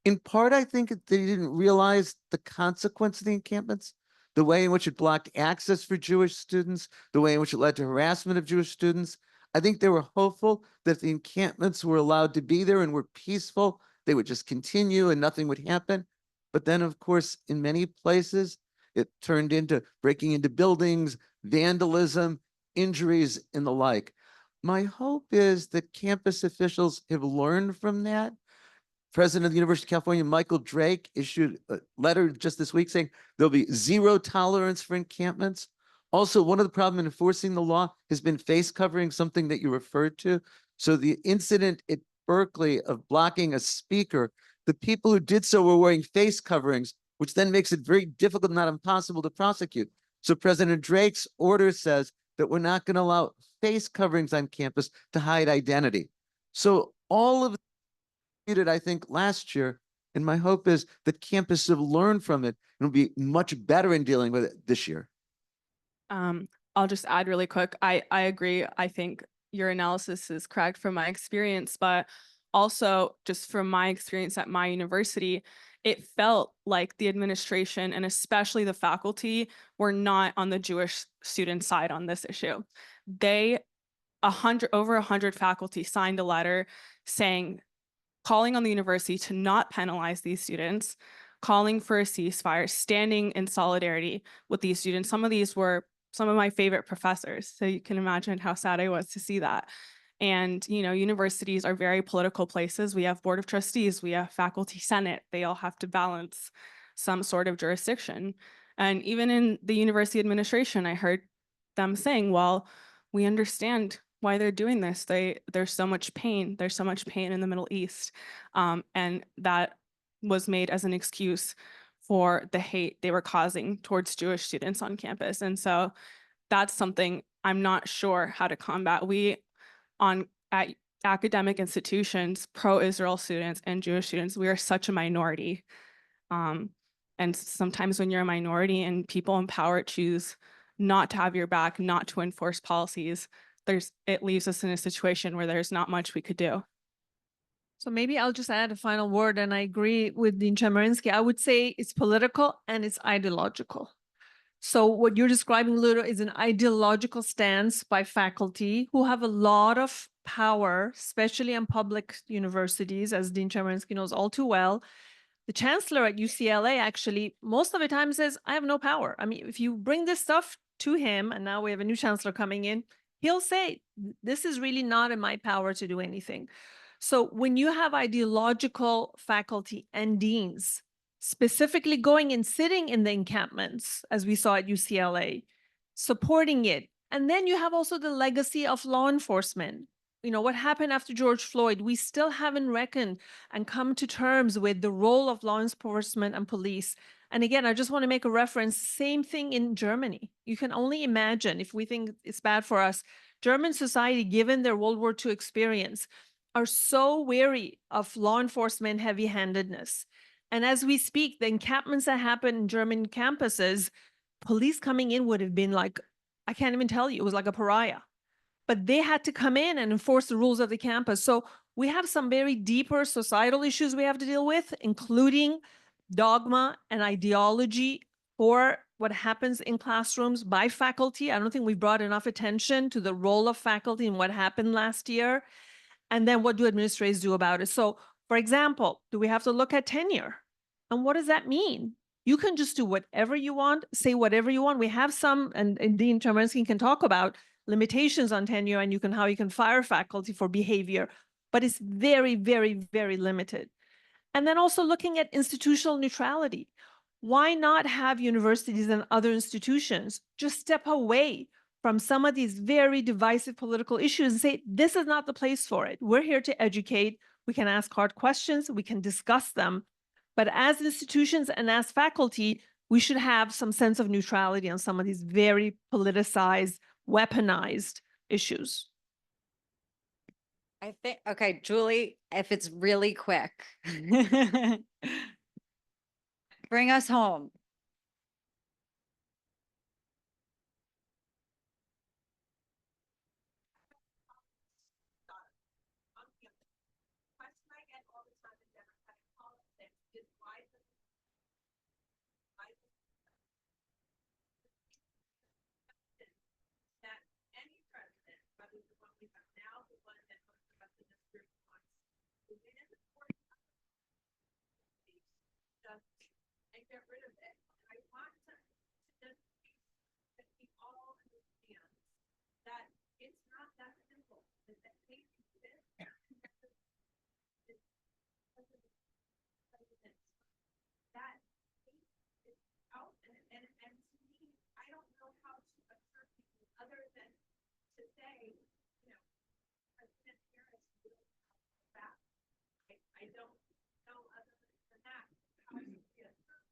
In part, I think they didn't realize the consequence of the encampments, the way in which it blocked access for Jewish students, the way in which it led to harassment of Jewish students. I think they were hopeful that if the encampments were allowed to be there and were peaceful, they would just continue and nothing would happen. But then, of course, in many places, it turned into breaking into buildings, vandalism, injuries, and the like. My hope is that campus officials have learned from that. President of the University of California, Michael Drake, issued a letter just this week saying there'll be zero tolerance for encampments. Also, one of the problems in enforcing the law has been face covering, something that you referred to. So the incident at Berkeley of blocking a speaker, the people who did so were wearing face coverings, which then makes it very difficult, not impossible, to prosecute. So President Drake's order says that we're not going to allow face coverings on campus to hide identity. So all of it, I think, last year, and my hope is that campuses have learned from it and will be much better in dealing with it this year. I'll just add really quick. I agree. I think your analysis is correct from my experience, but also just from my experience at my university, it felt like the administration and especially the faculty were not on the Jewish student side on this issue. Over 100 faculty signed a letter calling on the university to not penalize these students, calling for a ceasefire, standing in solidarity with these students. Some of these were some of my favorite professors. So you can imagine how sad I was to see that. And, universities are very political places. We have board of trustees, we have faculty senate. They all have to balance some sort of jurisdiction. And even in the university administration, I heard them saying, well, we understand why they're doing this. There's so much pain. There's so much pain in the Middle East. And that was made as an excuse for the hate they were causing towards Jewish students on campus. And so that's something I'm not sure how to combat. At academic institutions, pro-Israel students and Jewish students, we are such a minority. And sometimes when you're a minority and people in power choose not to have your back, not to enforce policies, it leaves us in a situation where there's not much we could do. So maybe I'll just add a final word, and I agree with Dean Chemerinsky. I would say it's political and it's ideological. So what you're describing, Ludo, is an ideological stance by faculty who have a lot of power, especially in public universities, as Dean Chemerinsky knows all too well. The chancellor at UCLA actually, most of the time says, I have no power. I mean, if you bring this stuff to him, and now we have a new chancellor coming in, he'll say, this is really not in my power to do anything. So when you have ideological faculty and deans specifically going and sitting in the encampments, as we saw at UCLA, supporting it, and then you have also the legacy of law enforcement. You know, what happened after George Floyd, we still haven't reckoned and come to terms with the role of law enforcement and police. And again, I just want to make a reference, same thing in Germany. You can only imagine, if we think it's bad for us, German society, given their World War II experience, are so wary of law enforcement heavy-handedness. And as we speak, the encampments that happen in German campuses, police coming in would have been like, I can't even tell you, it was like a pariah. But they had to come in and enforce the rules of the campus. So we have some very deeper societal issues we have to deal with, including dogma and ideology for what happens in classrooms by faculty. I don't think we've brought enough attention to the role of faculty and what happened last year. And then what do administrators do about it? So, for example, do we have to look at tenure? And what does that mean? You can just do whatever you want, say whatever you want. We have some, and Dean Chemerinsky can talk about limitations on tenure and how you can fire faculty for behavior, but it's very, very, very limited. And then also looking at institutional neutrality. Why not have universities and other institutions just step away from some of these very divisive political issues and say, this is not the place for it. We're here to educate. We can ask hard questions. We can discuss them. But as institutions and as faculty, we should have some sense of neutrality on some of these very politicized, weaponized issues. I think, okay, Julie, if it's really quick. Bring us home. And get rid of it. I want to just that we all understand that it's not that simple. That hate exists. That hate is out, and to me, I don't know how to assert people other than to say, you know, President Harris will back. I don't know other than that how to be assertive.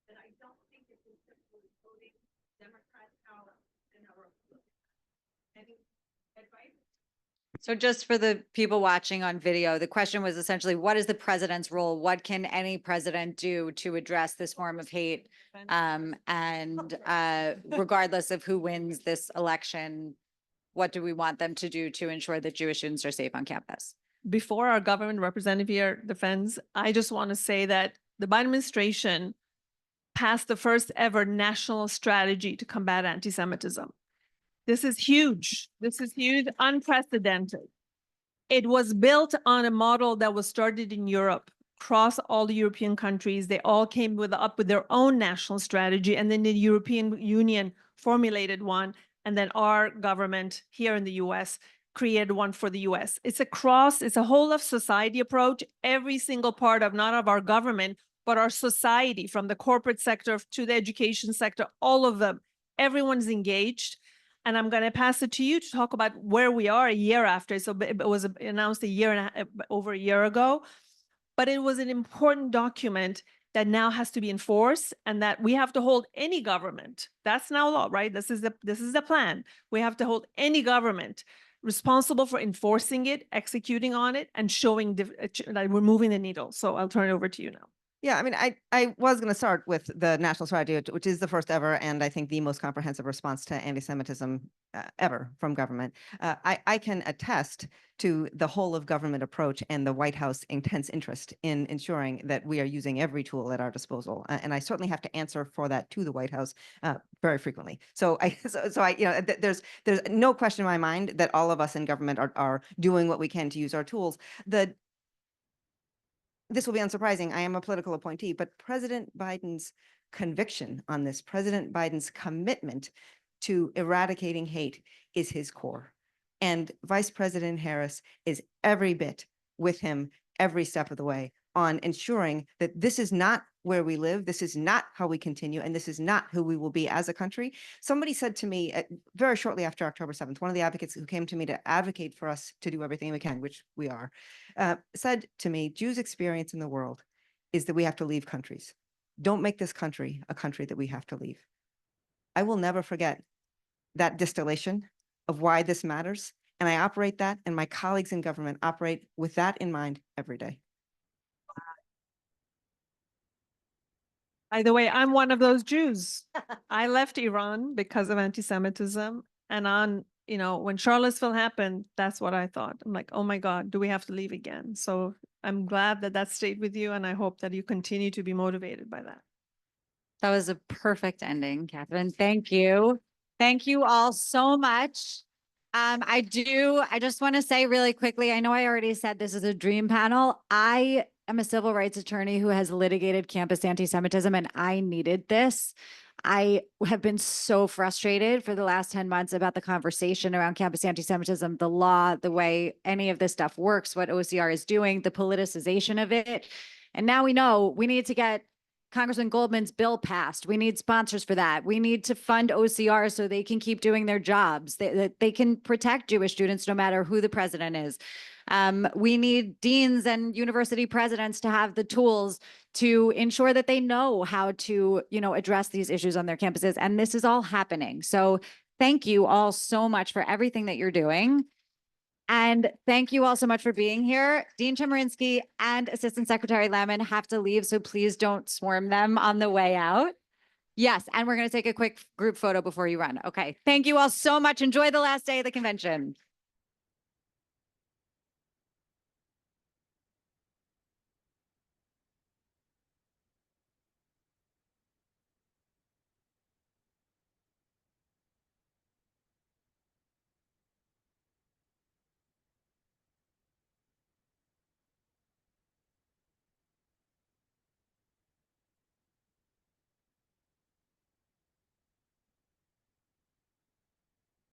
That I don't think it's as simple as voting Democrat out and a Republican. Any advice? So just for the people watching on video, the question was essentially, what is the president's role? What can any president do to address this form of hate? Regardless of who wins this election, what do we want them to do to ensure that Jewish students are safe on campus? Before our government representative here defends, I just want to say that the Biden administration passed the first ever national strategy to combat anti-Semitism. This is huge. This is huge, unprecedented. It was built on a model that was started in Europe, across all the European countries. They all came up with their own national strategy, and then the European Union formulated one, and then our government here in the US created one for the US. It's a whole of society approach. Every single part of, not of our government, but our society, from the corporate sector to the education sector, all of them, everyone's engaged. And I'm going to pass it to you to talk about where we are a year after. So it was announced over a year ago, but it was an important document that now has to be enforced, and that we have to hold any government. That's now law, right? This is the plan. We have to hold any government responsible for enforcing it, executing on it, and showing like we're moving the needle. So I'll turn it over to you now. Yeah, I mean, I was going to start with the national strategy, which is the first ever and I think the most comprehensive response to anti-Semitism ever from government. I can attest to the whole of government approach and the White House intense interest in ensuring that we are using every tool at our disposal. And I certainly have to answer for that to the White House very frequently. So there's no question in my mind that all of us in government are doing what we can to use our tools. This will be unsurprising. I am a political appointee, but President Biden's conviction on this, President Biden's commitment to eradicating hate is his core. And Vice President Harris is every bit with him every step of the way on ensuring that this is not where we live, this is not how we continue, and this is not who we will be as a country. Somebody said to me very shortly after October 7th, one of the advocates who came to me to advocate for us to do everything we can, which we are, said to me, Jews' experience in the world is that we have to leave countries. Don't make this country a country that we have to leave. I will never forget that distillation of why this matters. And I operate that, and my colleagues in government operate with that in mind every day. By the way, I'm one of those Jews. I left Iran because of anti-Semitism. And when Charlottesville happened, that's what I thought. I'm like, oh my God, do we have to leave again? So I'm glad that stayed with you. And I hope that you continue to be motivated by that. That was a perfect ending, Catherine. Thank you. Thank you all so much. I just want to say really quickly, I know I already said this is a dream panel. I am a civil rights attorney who has litigated campus anti-Semitism, and I needed this. I have been so frustrated for the last 10 months about the conversation around campus anti-Semitism, the law, the way any of this stuff works, what OCR is doing, the politicization of it. And now we know we need to get Congressman Goldman's bill passed. We need sponsors for that. We need to fund OCR so they can keep doing their jobs, that they can protect Jewish students no matter who the president is. We need deans and university presidents to have the tools to ensure that they know how to, address these issues on their campuses. And this is all happening. So thank you all so much for everything that you're doing. And thank you all so much for being here. Dean Chemerinsky and Assistant Secretary Lemon have to leave, so please don't swarm them on the way out. Yes, and we're going to take a quick group photo before you run. Okay, thank you all so much. Enjoy the last day of the convention.